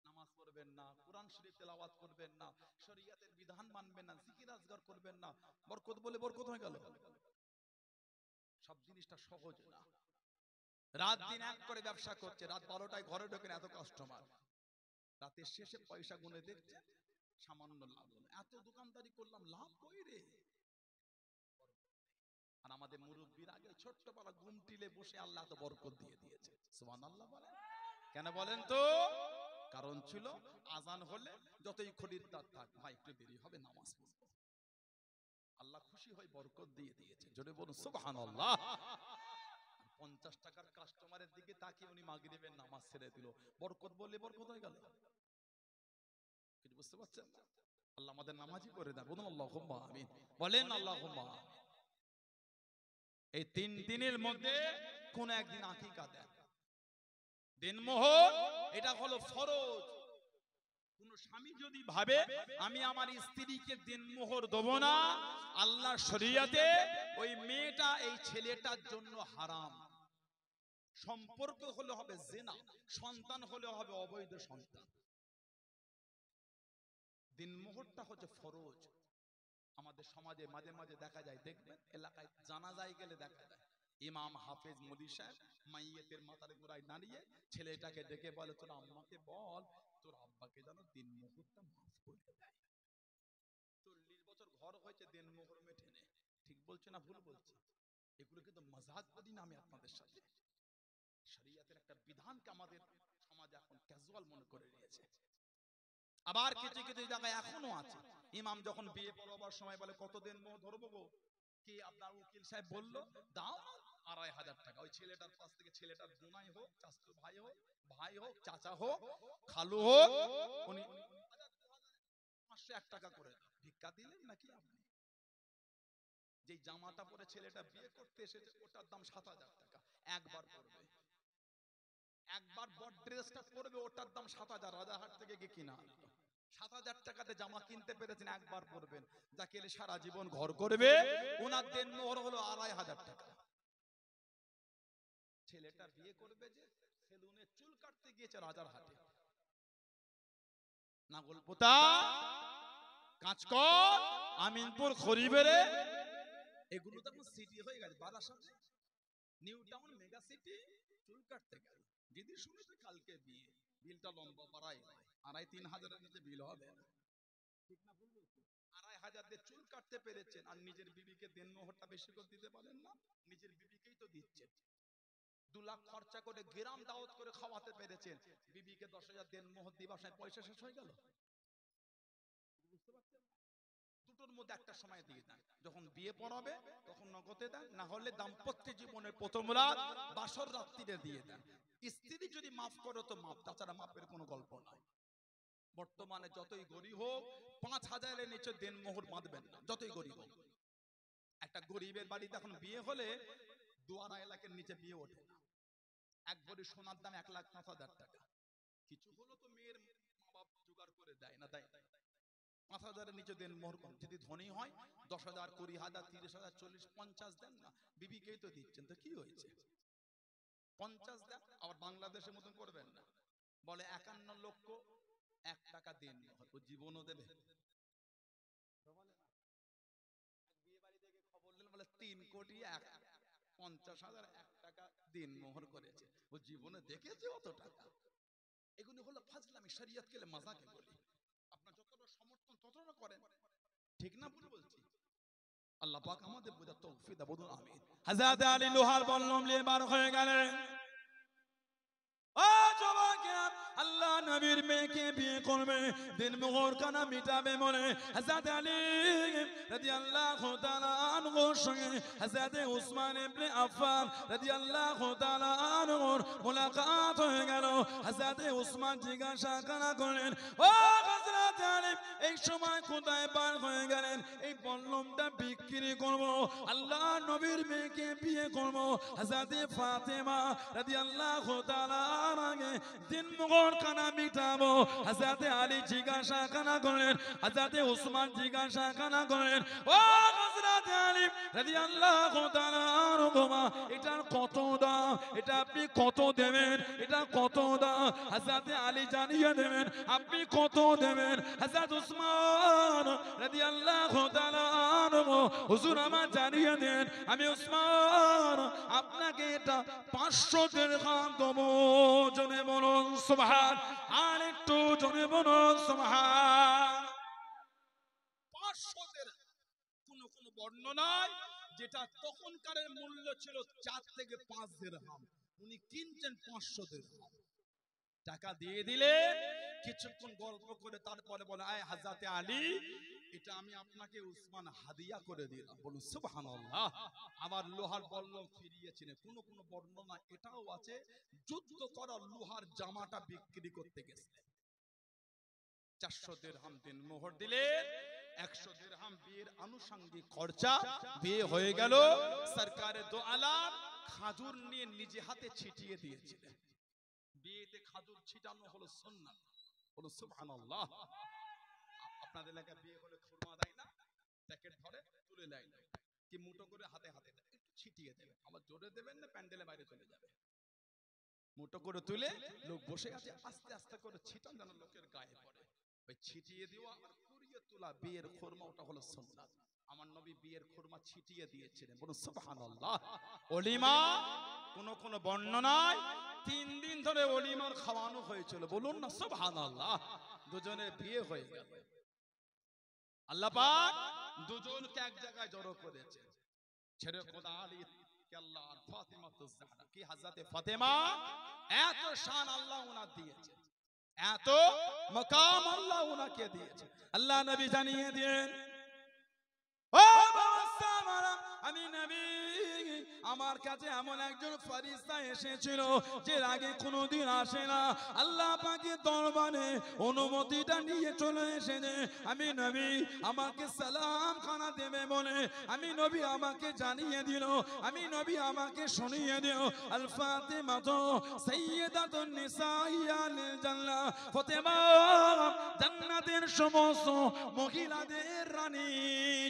নামাজ পড়বেন না, কোরআন শরীফ তেলাওয়াত করবেন না, শরীয়তের বিধান মানবেন না, জিকির আজগার করবেন না, বরকত বলে বরকত হয়ে গেল? সব জিনিসটা সহজ না। রাত দিন এক করে ব্যবসা করছে, রাত 12টায় ঘরে ঢোকেন, এত কাস্টমার, রাতের শেষে পয়সা গুনে দেখছেন সামান্য লাভ হলো। এত দোকানদারি করলাম, লাভ কই রে? আর আমাদের মুরব্বীর আগে ছোট্টবেলা গুমটিলে বসে আল্লাহ তো বরকত দিয়ে দিয়েছে। সুবহানাল্লাহ বলেন। কেন বলেন তো? কারণ ছিল আজান হলে যতই খরিদ্দার থাক, ভাই একটু দেরি হবে, নামাজ পড়বো। আল্লাহ খুশি হয়ে বরকত দিয়ে দিয়েছে। জোরে বলুন সুবহানাল্লাহ। 50 টাকার কাস্টমারের দিকে তাকিয়ে উনি মাগরিবের নামাজ ছেড়ে দিল, বরকত বললে বরকত হয়ে গেল। কিছু বুঝতে পারছেন না? আল্লাহ আমাদের নামাজি করে দেন। বলুন আল্লাহুম্মা আমিন। বলেন আল্লাহুম্মা আমিন। এই 3 দিনের মধ্যে কোন একদিন আকিকা দেন। দিনমোহর এটা হলো ফরজ। কোন স্বামী যদি ভাবে আমি আমার স্ত্রীকে দিনমোহর দেব না, আল্লাহর শরীয়তে ওই মেয়েটা এই ছেলেটার জন্য হারাম। সম্পর্ক হলে হবে জিনা, সন্তান হলে হবে অবৈধ সন্তান। দিনমোহরটা হচ্ছে ফরজ। আমাদের সমাজে মাঝে মাঝে দেখা যায়, দেখবেন এলাকায় জানাজায় গেলে দেখা যায় ইমাম হাফেজ মুদি সাহেব মাইয়েতের মাথার গোড়ায় দাঁড়িয়ে ছেলেটাকে ডেকে বলে, তোর আম্মাকে বল তোর আব্বাকে যেন দিনমোহরটা মাফ করে দেয়। 40 বছর ঘর হয়েছে, দিনমোহর মেটে নেই। ঠিক বলছে না ভুল বলছে? এগুলো কিন্তু মাযহাব করি না আমি আপনাদের সাথে। শরীয়তের একটা বিধানকে আমাদের সমাজ এখন ক্যাজুয়াল মনে করে নিয়েছে। আবার কিছু কিছু জায়গায় এখনো আছে, ইমাম যখন বিয়ে পড়াবার সময় বলে কত দিনমোহর ধরবো গো, কি আপনার উকিল সাহেব বললো দাও 2,500 টাকা। ওই ছেলেটার পাশ থেকে, ছেলেটার বোনাই হোক, চাচা ভাই হোক, ভাই হোক, চাচা হোক, খালু হোক, উনি 501 টাকা করে দাও। ভিক্ষা দিলেন নাকি আপনি? যে জামাটা পরে ছেলেটা বিয়ে করতে এসেছে ওটার দাম 7,000 টাকা। একবার পরবে, একবার বড় ড্রেসটা পরবে, ওটার দাম 7,000। রাজারহাট থেকে গিয়ে কিনা 7,000 টাকাতে জামা কিনতে পেরেছেন, একবার পরবেন। যাকে সারা জীবন ঘর করবে ওনার দিনমোহর হলো 2,500 টাকা। ছেলেটা বিয়ে করবে যে সেলুনে চুল কাটতে গিয়েছে রাজারহাটে, নাগলপোতা, কাঁচকল, আমিনপুর, খড়িবেড়ে, এগুলো তো এখন সিটি হয়ে গেছে। বারাসাতে নিউ টাউন মেগা সিটি, চুল কাটতে গেল। দিদি শুনেছে কালকে বিয়ে, বিলটা লম্বা, 2,500-3,000 নিচে বিল হবে না। ঠিক না ভুল বলছি? 2,500 দিয়ে চুল কাটতে পেরেছেন, আর নিজের বিবিকে দিনমোহরটা বেশি করে দিতে পারেন না? নিজের বিবিকেই তো দিচ্ছেন। 2 লাখ খরচা করে গ্রাম দাওয়াত করে খাওয়াতে পেরেছেন, বিবিকে 10,000 দিনমোহর দিবার সময় পয়সা শেষ হয়ে গেল। বুঝতে পারছেন? দুটোর মধ্যে একটা সময় দিয়ে দেন। যখন বিয়ে পড়াবে তখন নগদে দেন, না হলে দাম্পত্য জীবনের প্রথম রাত বাসর রাত্রিতে দিয়ে দেন। স্ত্রী যদি মাফ করো তো মাফ, তাছাড়া মাফের কোনো গল্প নাই। বর্তমানে যতই গরিব হোক 5,000-এর নিচে দিনমোহর বাঁধবেন না, যতই গরিব হোক। একটা গরিবের বাড়িতে এখন বিয়ে হলে 2-2.5 লাখের নিচে বিয়ে ওঠে না। এক ভরি সোনার দাম 1,05,000 টাকা। কিছু হলো তো মেয়ের মা বাপ জোগাড় করে দেয় না, দেয় 5,000-এর নিচে দেন মোহর কম। যদি ধনী হয় 10,000, 20,000, 30,000, 40, 50 দেন না, বিবিকেই তো দিচ্ছেন, তো কি হয়েছে? 50 দেন। আবার বাংলাদেশের মতন করবেন না, বলে 51 লক্ষ 1 টাকা দিন, ও জীবনও দেবে। বিয়ে বাড়ি থেকে খবর নিলেন, বলে 3,50,00,000 1 টাকা দিন মোহর করেছে, ও জীবনে দেখেছে অত টাকা? এগুলো হলো ফাজলামি, শরীয়ত কেলে মাজাকে বলি। আপনার যতটা সমর্থন ততটা করেন, ঠিক না ভুল বলছি? আল্লাহ আল্লাহ পাক আমাদের বোঝার তৌফিক দান, বলুন আমিন। হযরত আলী লোহার বল্লম নিয়ে বার হয়ে গেলেন। ও যুবকেরা, আল্লাহ নবীর মেয়েকে বিয়ে করবে, দিন মোহর কানা মিটাবে মনে হযরত আলী রাদিয়াল্লাহু তাআলা আনহুর সঙ্গে হযরত উসমান ইবনে আফফান রাদিয়াল্লাহু তাআলা আনহুর মুলাকাত হয়ে গেল। হযরত উসমান জিজ্ঞাসা করলেন, ও হযরত আলী, এই সময় কোথায় পার হয়ে গেলেন? এই বল্লমটা বিক্রি করব, আল্লাহ নবীর মেয়েকে বিয়ে করব, হযরত ফাতেমা রাদিয়াল্লাহু তাআলা আগে দিন মোহর কানা মিটাবো। হযরত আলী জিজ্ঞাসা করলেন, হযরত উসমান জিজ্ঞাসা করলেন, ও হযরত আলী রাদিয়াল্লাহু তাআলা আনহু, এটার কত দাম? এটা আপনি কত দেবেন? এটা কত দাম? হযরত আলী জানিয়ে দেবেন। আপনি কত দেবেন? হযরত উসমান রাদিয়াল্লাহু তাআলা আনহু, হুজুর আমার জানিয়ে দেন, আমি উসমান আপনাকে এটা 500 দিরহাম দেবো। জনে বলুন সুবহান, আর একটু জনে বলুন সুবহান। 500 দিরহাম। কোন কোন বর্ণনায় যেটা তখনকারের মূল্য ছিল 4 থেকে 5 দিরহাম, উনি কিনছেন 500 দিরহাম। টাকা দিয়ে দিলে কিছুক্ষণ গল্প করে তারপরে বলে, আয় হযরত আলী, এটা আমি আপনাকে উসমান হাদিয়া করে দিলাম। বলুন সুবহানাল্লাহ। আমার লোহার বল্লম ফিরিয়েছিলেন। কোন কোন বর্ণনা এটাও আছে, যুদ্ধ করা লোহার জামাটা বিক্রি করতে গেছিলেন। 400 দিরহাম দিন মোহর দিলে, 100 দিরহাম বিয়ের আনুষঙ্গিক খরচা। বিয়ে হয়ে গেল। সরকারে দো আলাম খাজুর নিয়ে নিজে হাতে ছিটিয়ে দিয়েছিলেন। বিয়েতে খাজুর ছিটানো হলো সুন্নাত। বলো সুবহানাল্লাহ। আপনাদের এলাকায় বিয়ে হলে খুরমা দেয় না? প্যাকেট ধরে তুলে দেয় না, কি মুঠো করে হাতে হাতে দেয়, একটু ছিটিয়ে দেবে। আবার জোরে দেবেন না, প্যান্ডেলের বাইরে চলে যাবে। মুঠো করে তুলে লোক বসে আছে, আস্তে আস্তে করে ছিটান যেন লোকের গায়ে পড়ে। ওই ছিটিয়ে দেওয়া আর কুড়িয়ে তোলা বিয়ের খুরমা, ওটা হলো সুন্নাত। আমার নবী বিয়ের খুরমা ছিটিয়ে দিয়েছিলেন। বলুন সুবহানাল্লাহ। ওলিমা কোন কোন বর্ণনায় 3 দিন ধরে ওলিমার খাওয়ানো হয়েছিল। বলুন না সুবহানাল্লাহ। দুজনের বিয়ে হয়ে গেল। আল্লাহ পাক দুজনকে এক জায়গায় জড়ো করেছে। ছেড়ে খোদা আলী কে আল্লাহ আর ফাতেমা তুজ জাহরা কি, হযরত ফাতেমা এত শান আল্লাহ ওনার দিয়েছে, এত মাকাম আল্লাহ ওনাকে দিয়েছে। আল্লাহ নবী জানিয়ে দেন, ও বাবা, আমি নবী, আমার কাছে এমন একজন ফেরেশতা এসেছিল যে আগে কোনোদিন আসে না। আল্লাহ পাকের দরবারে অনুমতিটা নিয়ে চলে এসেছে। আমি নবী, আমাকে সালাম খানা দেবে বলে আমি নবী আমাকে জানিয়ে দিল, আমি নবী আমাকে শুনিয়ে দিল, আল ফাতেমা তো সাইয়্যিদাতুন নিসাইয়াল জান্নাহ, ফাতেমা জান্নাতের সমস্ত মহিলাদের রানী।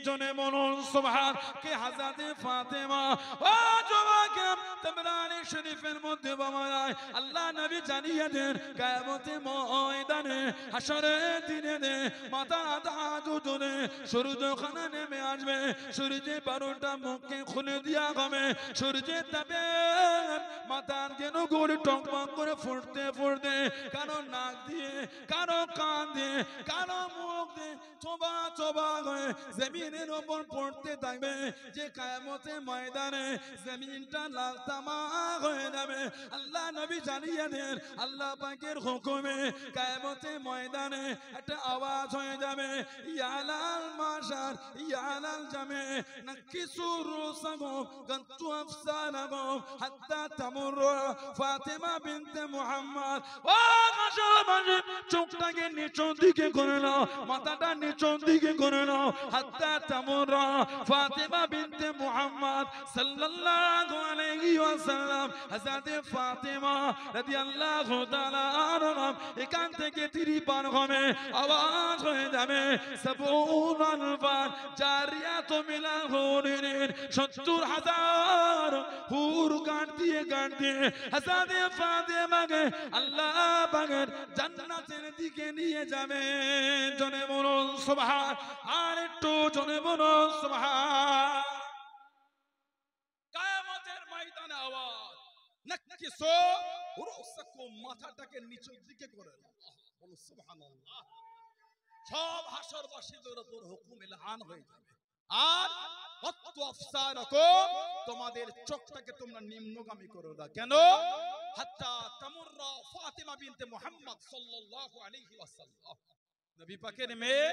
জনে বলুন সুবহান। কে? হযরত ফাতেমা। ও যুবকেরা, তাবরানী শরীফের মধ্যে পাওয়া যায়, আল্লাহ নবী জানিয়ে দেন, কিয়ামতের ময়দানে হাসরের দিনে মাথার তাজুদে সূর্যখানা নেমে আসবে। সূর্যের 12টা মুখকে খুলে দেওয়া হবে। সূর্যের তাপে মাথার যেন গড়ে টকবক করে ফুটতে ফুটতে কারো নাক দিয়ে, কারো কান দিয়ে, কারো মুখ দিয়ে চোবা চোবা হয়ে জমিনের উপর পড়তে থাকবে। যে কিয়ামতের ময়দানে জমিনটা লাল তামাক হয়ে যাবে। আল্লাহ নবী জানিয়ে দেন, আল্লাহ পাকের হুকুমে কিয়ামতের ময়দানে একটা আওয়াজ হয়ে যাবে, ইয়ালাল মাশার ইয়ালাল জামে নাকিসু রুসাকুম কানতু আফসালাকুম হাত্তা তামুরু ফাতেমা বিনতে মুহাম্মদ। ও মাশাআল্লাহ, চোখটাকে নিচের দিকে করে নাও, মাথাটা নিচের দিকে করে নাও, হাত্তা তামুরু ফাতেমা বিনতে মুহাম্মদ সাল্লাল্লাহু আলাইহি ওয়াসাল্লাম। হযরত ফাতেমা রাদিয়াল্লাহু তাআলা আনহা এখান থেকে তীর পার হবে, আওয়াজ হয়ে যাবে, সাবুন আলফান জারিয়াতু মিনাল হুরিন, 70,000 হুর গান দিয়ে হযরত ফাতেমাকে আল্লাহ পাকের জান্নাতের দিকে নিয়ে যাবে। জনে বলুন সুবহান, আর একটু জনে বলুন সুবহান। কিয়ামতের ময়দানে আওয়াজ, নাকিসু রুসাকুম, মাথাটাকে নিচের দিকে করে নাও। বলুন সুবহানাল্লাহ। সব হাসরবাসীদের উপর হুকুম এলান হয়ে যাবে। আর ওয়াত্তু আফসারাকুম, তোমাদের চোখটাকে তোমরা নিম্নগামী করো না। কেন? হাত্তা তামুররা ফাতিমা বিনতে মুহাম্মদ সাল্লাল্লাহু আলাইহি ওয়াসাল্লাম, নবী পাকের মেয়ে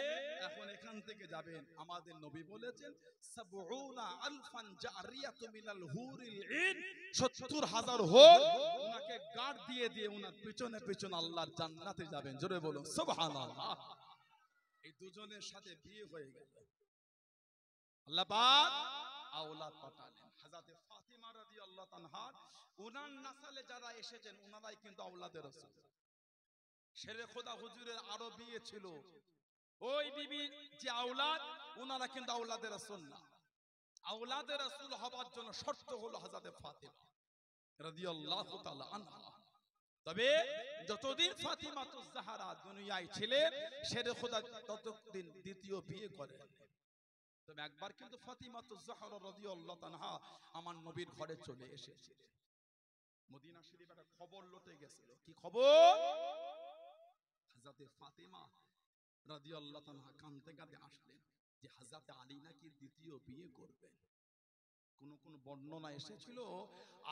এখন এখান থেকে যাবেন। আমাদের নবী বলেছেন সাবউনা আলফান জারিয়াতু মিনাল হুরিল ইন, ৭০,০০০ হোর উনাকে গার্ড দিয়ে দিয়ে উনার পিছনে পিছনে আল্লাহর জান্নাতে যাবেন। জোরে বলুন সুবহানাল্লাহ। এই দুজনের সাথে বিয়ে হয়ে গেল, আল্লাহ পাক আওলাদ পাঠালেন। হযরত ফাতিমা রাদিয়াল্লাহু তাআলা উনার নাসালে যারা এসেছেন উনারাই কিন্তু আওলাদের রাসূল। শেরে খোদা হুজুরের আরো বিয়ে ছিল, ওই বিবির যে আওলাদ উনারা কিন্তু আওলাদের রাসূল না। আওলাদের রাসূল হবার জন্য শর্ত হলো হযরত ফাতিমা রাদিয়াল্লাহু তাআলা আনহা। তবে যতদিন ফাতিমাতুজ জাহরা দুনিয়ায় ছিলেন শেরে খোদা ততদিন দ্বিতীয় বিয়ে করেন। তবে একবার কিন্তু ফাতিমাতুজ জাহরা রাদিয়াল্লাহু তাআলা আমার নবীর ঘরে চলে এসেছিলেন। মদিনা শরীফে একটা খবর লটে গেছিল। কি খবর? হযরত ফাতিমা রাদিয়াল্লাহু তাআলা কাঁদতে কাঁদতে আসলেন যে হযরত আলী নাকি দ্বিতীয় বিয়ে করবেন। কোন কোন বর্ণনা এসেছিল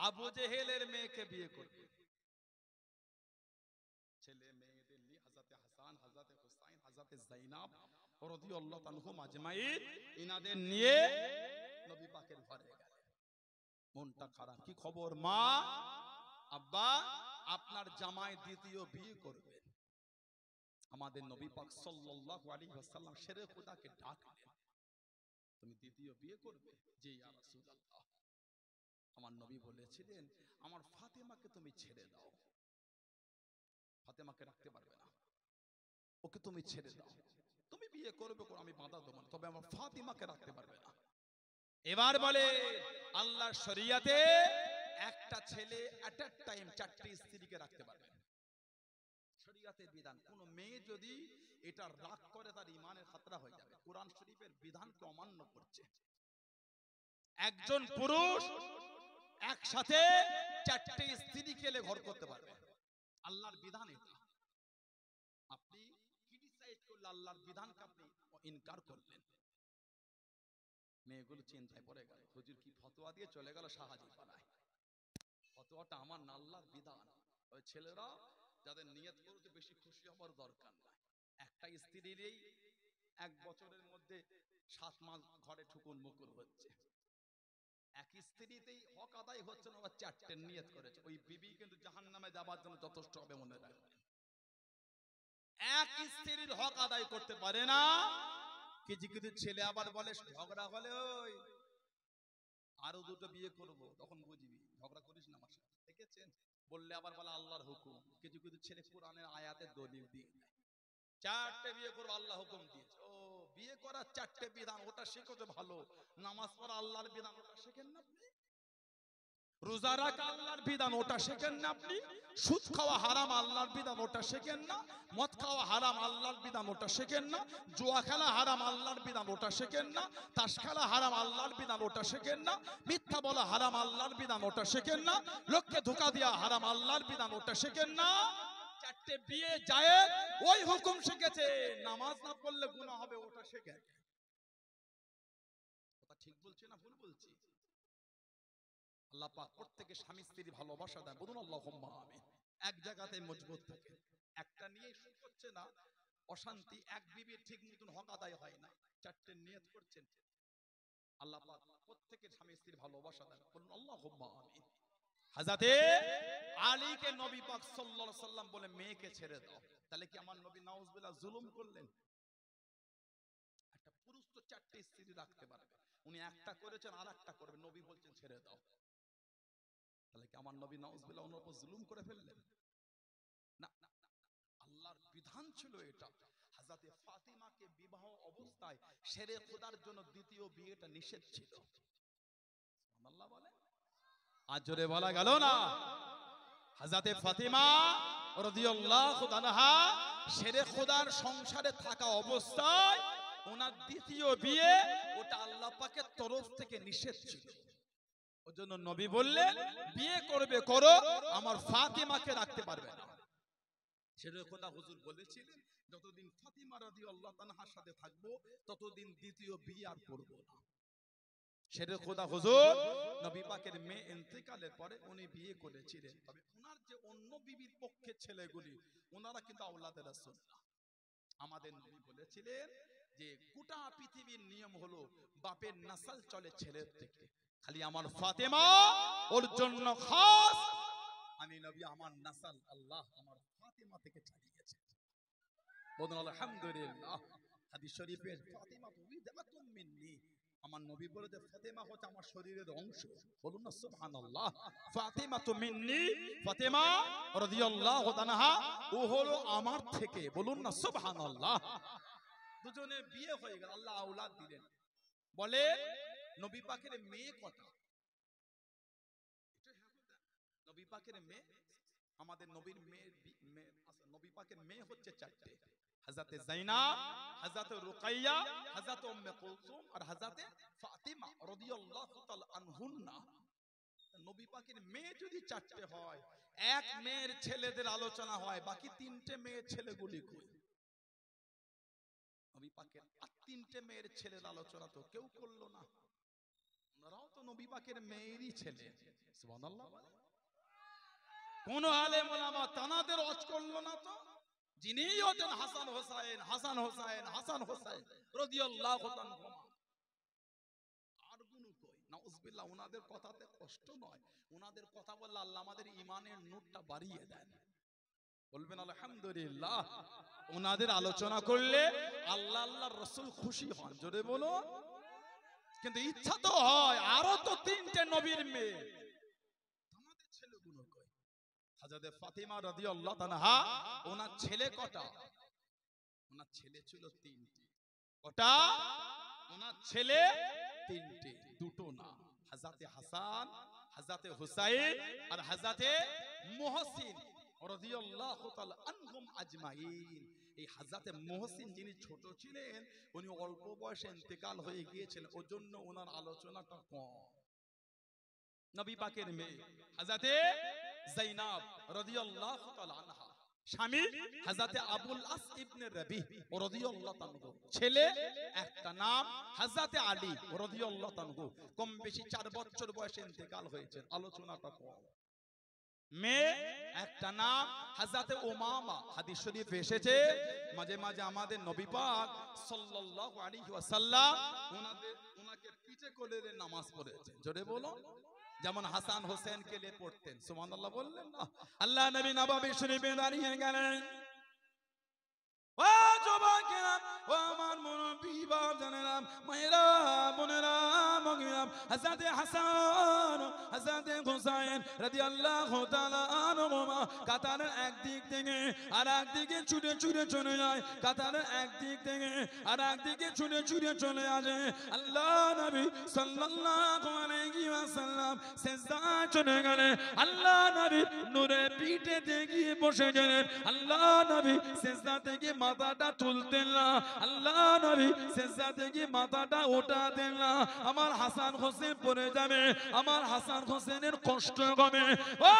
আবু জেহেলের মেয়েকে বিয়ে করবেন। ছেলে মেয়েদের নিয়ে হযরত হাসান, হযরত হুসাইন, হযরত যায়নাব রাদিয়াল্লাহু তাআলা আজমাইন ইনাদের নিয়ে নবী পাকের ঘরে গেলেন। মনটা খারাপ। কি খবর? মা, আব্বা, আপনার জামাই দ্বিতীয় বিয়ে করবেন। আমাদের নবী পাক সাল্লাল্লাহু আলাইহি ওয়াসাল্লাম শেরে খোদাকে ডাকলেন, তুমি দ্বিতীয় বিয়ে করবে? জি ইয়া রাসূলুল্লাহ। আমার নবী বলেছিলেন আমার ফাতেমাকে তুমি ছেড়ে দাও। ফাতেমাকে রাখতে পারবে না, ওকে তুমি ছেড়ে দাও। তুমি বিয়ে করবে করো, আমি বাধা দেব না, তবে আমার ফাতিমাকে রাখতে পারবে না। এবার বলে আল্লাহর শরিয়াতে একটা ছেলে এট আ টাইম 4টি স্ত্রীকে রাখতে পারবে। শরিয়াতের বিধান, কোন মেয়ে যদি এটা রাগ করে তার ঈমানের খাতরা হয়ে যাবে। কোরআন শরীফের বিধানকে অমান্য করছে। একজন পুরুষ একসাথে 4টি স্ত্রীকে ঘর করতে পারবে, আল্লাহর বিধান এটা। আপনি ক্রিটিসাইজ করলে আল্লাহর বিধানকে আপনি ইনকার করলেন। মেয়েগুলো চিন্তায় পড়ে গেল, হুজুর কি ফতোয়া দিয়ে চলে গেল সাহায্য পাড়ায়। ফতোয়াটা আমার না, আল্লাহর বিধান। ওই ছেলেরা যাদের নিয়ত করতে বেশি খুশি হবার দরকার নাই। একটা স্ত্রীরই 1 বছরের মধ্যে 7 মাস ঘরে ঠুকুর মুকুর হচ্ছে, এক স্ত্রীতেই হক আদায় হচ্ছে না, আবার 4টে নিয়ত করেছে। ওই বিবি কিন্তু জাহান্নামে যাবার জন্য যথেষ্ট হবে, মনে রাখবেন। এক স্ত্রীর হক আদায় করতে পারে না। কিছু কিছু ছেলে আবার বলে ঝগড়া হলে ওই আরো 2টো বিয়ে করব, তখন বুঝবি ঝগড়া করিস না আমার সাথে, দেখেছেন বললে আবার বলে আল্লাহর হুকুম। কিছু কিছু ছেলে কোরআনের আয়াতের দলিল দিয়ে দেয়, 4টে বিয়ে করবো আল্লাহ হুকুম দিয়েছে। ও বিয়ে করার 4টে বিধান, ওটা শিখেছো ভালো। নামাজ পড়া আল্লাহর বিধান, ওটা শেখেন না আপনি। রোজা রাখা আল্লাহর বিধান, ওটা শেখেন না আপনি। সুদ খাওয়া হারাম আল্লাহর বিধান, ওটা শেখেন না। মদ খাওয়া হারাম আল্লাহর বিধান, ওটা শেখেন না। জুয়া খেলা হারাম আল্লাহর বিধান, ওটা শেখেন না। তাস খেলা হারাম আল্লাহর বিধান, ওটা শেখেন না। মিথ্যা বলা হারাম আল্লাহর বিধান, ওটা শেখেন না। লোককে ধোঁকা দেওয়া হারাম আল্লাহর বিধান, ওটা শেখেন না। 4টে বিয়ে যায় ওই হুকুম শিখেছে, নামাজ না পড়লে গুনাহ হবে, ওটা শেখেন। কথা ঠিক বলছি না ভুল বলছি? আল্লাহ পাক প্রত্যেকে স্বামী স্ত্রীর ভালোবাসা দেয়, বলুন আল্লাহুম্মা আমিন। এক জায়গাতে মজবুত থাকে, একটা নিয়ে সুখ হচ্ছে না, অশান্তি। এক বিবির ঠিক মতন হক আদায় হয় না, 4টে নিয়ত করছেন। আল্লাহ পাক প্রত্যেকের স্বামী স্ত্রীর ভালোবাসা দেয়, বলুন আল্লাহুম্মা আমিন। হযরতে আলীকে নবী পাক সাল্লাল্লাহু আলাইহি সাল্লাম বলে মেয়েকে ছেড়ে দাও। তাহলে কি আমার নবী নাউজুবিল্লাহ জুলুম করলেন? একটা পুরুষ তো 4টে স্ত্রী রাখতে পারবে, উনি একটা করেছেন আর একটা করবে, নবী বলছেন ছেড়ে দাও। তাহলে কি আমার নবী নাউজুবিল্লাহ ওনার উপর জুলুম করে ফেললেন? না, আল্লাহর বিধান ছিল এটা। হযরতে ফাতিমাকে বিবাহ অবস্থায় শেরে খোদার জন্য দ্বিতীয় বিয়েটা নিষেধ ছিল। সুবহানাল্লাহ বলে, আজ জোরে বলা গেল না। হযরতে ফাতিমা রাদিয়াল্লাহু আনহা শেরে খোদার সংসারে থাকা অবস্থায় ওনার দ্বিতীয় বিয়ে, ওটা আল্লাহ পাকের তরফ থেকে নিষেধ ছিল। ওজন্য নবী বললেন বিয়ে করবে করো, আমার ফাতিমাকে রাখতে পারবে না। শেরে খোদা হুজুর বলেছিলেন যতদিন ফাতিমা রাদিয়াল্লাহু আনহার সাথে থাকবো ততদিন দ্বিতীয় বিয়ে আর করব না। শেরে খোদা হুজুর নবী পাকের মেয়ে ইন্তেকালের পরে উনি বিয়ে করেছিলেন, তবে ওনার যে অন্য বিবির পক্ষে ছেলেগুলি ওনারা কিন্তু আওলাদে রাসূল না। আমাদের নবী বলেছিলেন যে গোটা পৃথিবীর নিয়ম হলো বাপের নাসাল চলে ছেলের থেকে, খালি আমার ফাতেমা ওর জন্য খাস, আমি নবী আমার নাসাল আল্লাহ আমার ফাতেমা থেকে ছাড়িয়েছে। বলুন আলহামদুলিল্লাহ। হাদিস শরীফের ফাতেমা বিদাতুম মিন্নি, আমার নবী বলে যে ফাতেমা হচ্ছে আমার শরীরের অংশ। বলুন না সুবহানাল্লাহ। ফাতেমা তু মিন্নি, ফাতেমা রাদিয়াল্লাহু তাআলা ও হলো আমার থেকে। বলুন না সুবহানাল্লাহ। দুজনের বিয়ে হয়ে গেল, আল্লাহ আওলাদ দিলেন। বলে নবী পাকের মেয়ে কটা? নবী পাকের মেয়ে, আমাদের নবীর মেয়ে, নবী পাকের মেয়ে হচ্ছে চারটে, হযরতে যায়েনব, হযরতে রুকাইয়া, হযরতে উম্মে কুলসুম আর হযরতে ফাতিমা রাদিয়াল্লাহু তাআলা আনহুন্না। নবী পাকের মেয়ে যদি চারটে হয়, এক মেয়ের ছেলেদের আলোচনা হয়, বাকি তিনটে মেয়ের ছেলেগুলি কই? নবী পাকের আর তিনটে মেয়ের ছেলের আলোচনা তো কেউ করলো না। ওনারাও তো নবী পাকের মেয়েরই ছেলে। সুবহানাল্লাহ। কোন আলেম ওলামা তানাদের ওয়াজ করলো না তো? যিনি হতেন হাসান হোসাইন, হাসান হোসাইন, হাসান হোসাইন রাদিয়াল্লাহু তাআলা। আর গুণ কই? নাউজুবিল্লাহ। ওনাদের কথাতে কষ্ট নয়, ওনাদের কথা বললে আল্লাহ আমাদের ঈমানের নূরটা বাড়িয়ে দেন। বলবেন আলহামদুলিল্লাহ। ওনাদের আলোচনা করলে আল্লাহ আল্লাহর রাসূল খুশি হন, জোরে বলো। কিন্তু ইচ্ছা তো হয় আরো তো তিনটে নবীর মেয়ে, আমাদের ছেলেগুলো কই? হযরতে ফাতিমা রাদিয়াল্লাহু তাআলা ওনার ছেলে কটা? ওনার ছেলে ছিল তিনটে। কটা? ওনার ছেলে তিনটে, দুটো না। হযরতে হাসান, হযরতে হুসাইন আর হযরতে মুহসিন রাদিয়াল্লাহু তাআলা আনহুম আজমাইন। এই হযরতে মুহসিন যিনি ছোট ছিলেন, উনি অল্প বয়সে ইন্তেকাল হয়ে গিয়েছিলেন, ওজন্য ওনার আলোচনাটা কম। নবী পাকের মেয়ে হযরতে যায়েনব রাদিয়াল্লাহু তাআলা আনহা, স্বামী হযরতে আবুল আস ইবনে রবি রাদিয়াল্লাহু তাআলা, ছেলে একটা, নাম হযরতে আলী রাদিয়াল্লাহু তাআলা। কম বেশি 4 বছর বয়সে ইন্তেকাল হয়েছে, আলোচনাটা কম। মেয়ে একটা, নাম হযরতে উমামা। হাদিস শরীফ এসেছে মাঝে মাঝে আমাদের নবী পাক সাল্লাল্লাহু আলাইহি ওয়াসাল্লাম ওনাকে পিঠে কোলে নামাজ পড়েছে, জোরে বলো। যেমন হাসান হোসেন কে নিয়ে পড়তেন, সুবহানাল্লাহ বললেন না? আল্লাহ নবী নববী শরীফে দাঁড়িয়ে গেলেন। ও যুবকেরা, ও আমার মুরব্বি বাজানেরা, মায়েরা, বোনেরা, মগিরা, হযরতে হাসান, হযরতে হুসাইন রাদিয়াল্লাহু তাআলা আনহুমা কাতারের একদিক থেকে আর একদিকে ছুটে ছুটে চলে যায়, কাতারের একদিক থেকে আর একদিকে ছুটে ছুটে চলে আসে। আল্লাহ নবী সাল্লাল্লাহু আলাইহি ওয়াসাল্লাম সিজদায় চলে গেলেন। আল্লাহ নবী নূরে পিঠে গিয়ে বসে গেলেন। আল্লাহ নবী সিজদা থেকে মাথাটা তুলতেন না, আল্লাহ নবী সিজদা থেকে মাথাটা ওঠাতেন না। আমার হাসান হোসেন পড়ে যাবে, আমার হাসান হোসেনের কষ্ট হবে। ও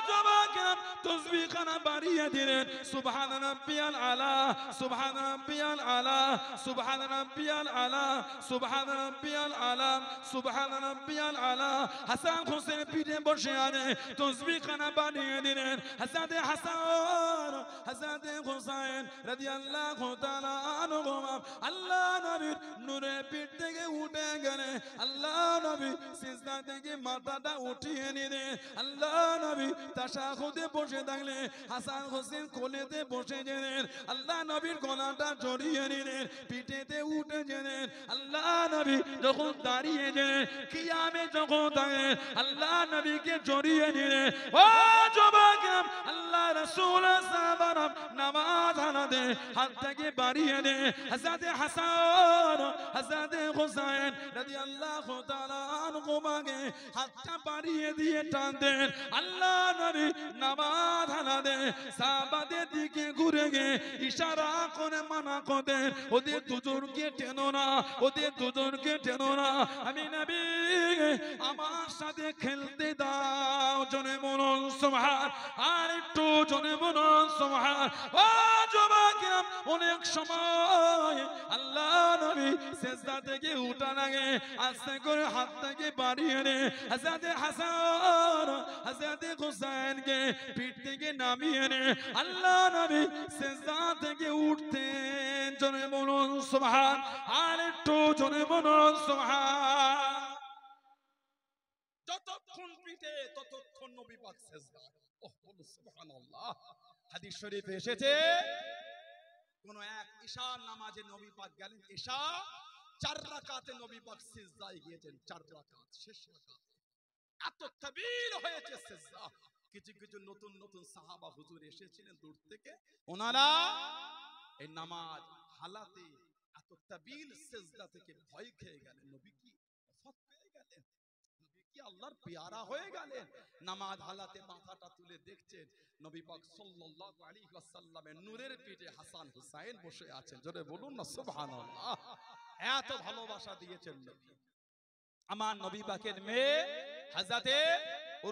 যুবকেরা, তাসবিহ খানা বাড়িয়ে দিলেন। সুবহান রাব্বিয়াল আলা, সুবহান রাব্বিয়াল আলা, সুবহান রাব্বিয়াল আলা, সুবহান রাব্বিয়াল আলা, সুবহান রাব্বিয়াল আলা। হাসান হোসেন পিঠে বসে আছে, তাসবিহ খানা বাড়িয়ে দিলেন। হযরতে হাসান, হযরতে হুসাইন রাদিয়াল্লাহু তাআলা আনহুমা আল্লাহ নবীর নূরে পিঠ থেকে উঠে গেলেন। আল্লাহ নবী সিজদা থেকে মাথাটা উঠিয়ে নিলেন। আল্লাহ নবী তাশাহুদে বসে থাকলেন, হাসান হোসেন কোলেতে বসে গেলেন। আল্লাহ নবীর গলাটা জড়িয়ে নিলেন, পিঠেতে উঠে গেলেন। আল্লাহ নবী যখন দাঁড়িয়ে গেলেন, কিয়ামে যখন দাঁড়িয়ে আল্লাহ নবীকে জড়িয়ে নিলেন। ও যুবকেরা, আল্লাহ রাসূল সাহাবারা নামাজ আনাতে হাতটাকে বাড়িয়ে দে। হযরতে হাসান, হযরতে হুসাইন রাদিয়াল্লাহু তাআলা আনহুমাকে হাতটা বাড়িয়ে দিয়ে টান দেন। আল্লাহ নবী নামাজ আনাতে সাহাবাদের দিকে ঘুরে গিয়ে ইশারা করে মানা করতেন, ওদের দুজনকে টেনো না, ওদের দুজনকে টেনো না, আমি নবী আমার সাথে খেলতে দাও। জনে বলুন সুবহান, আর একটু জনে বলুন সুবহান। ও যুবকেরা, অনেক সময় আল্লাহ নবী সেজদা থেকে উঠার আগে আস্তে করে হাতটাকে বাড়িয়ে নে হযরতে হাসান হযরতে হুসাইনকে পিঠ থেকে নামিয়ে নে আল্লাহ নবী সেজদা থেকে উঠতেন। জোরে বলুন সুবহান, আর একটু জোরে বলুন সুবহান। যতক্ষণ পিঠে ততক্ষণ নবী পাক সেজদা। ওহ বলুন সুবহানাল্লাহ। হাদিস শরীফে এসেছে কোন এক ঈশার নামাজে নবী পাক গেলেন, ঈশা 4 রাকাতে নবী পাক সিজদায় গিয়েছেন, 4 রাকাত শেষ রাকাত এত তাবিল হয়েছে সিজদা। কিছু কিছু নতুন নতুন সাহাবা হুজুর এসেছিলেন দূর থেকে, ওনারা এই নামাজ হালাতে এত তাবিল সিজদা থেকে ভয় খেয়ে গেলেন। নবী কি ওফাত পেয়ে গেলেন, নবী কি আল্লাহর পেয়ারা হয়ে গেলেন। নামাজ হালাতে মাথাটা তুলে দেখছেন নবী পাক সাল্লাল্লাহু আলাইহি ওয়াসাল্লামের নূরের পিঠে হাসান হুসাইন বসে আছেন। জোরে বলুন না সুবহানাল্লাহ। এত ভালোবাসা দিয়েছেন নবী। আমার নবী পাকের মেয়ে হযরতে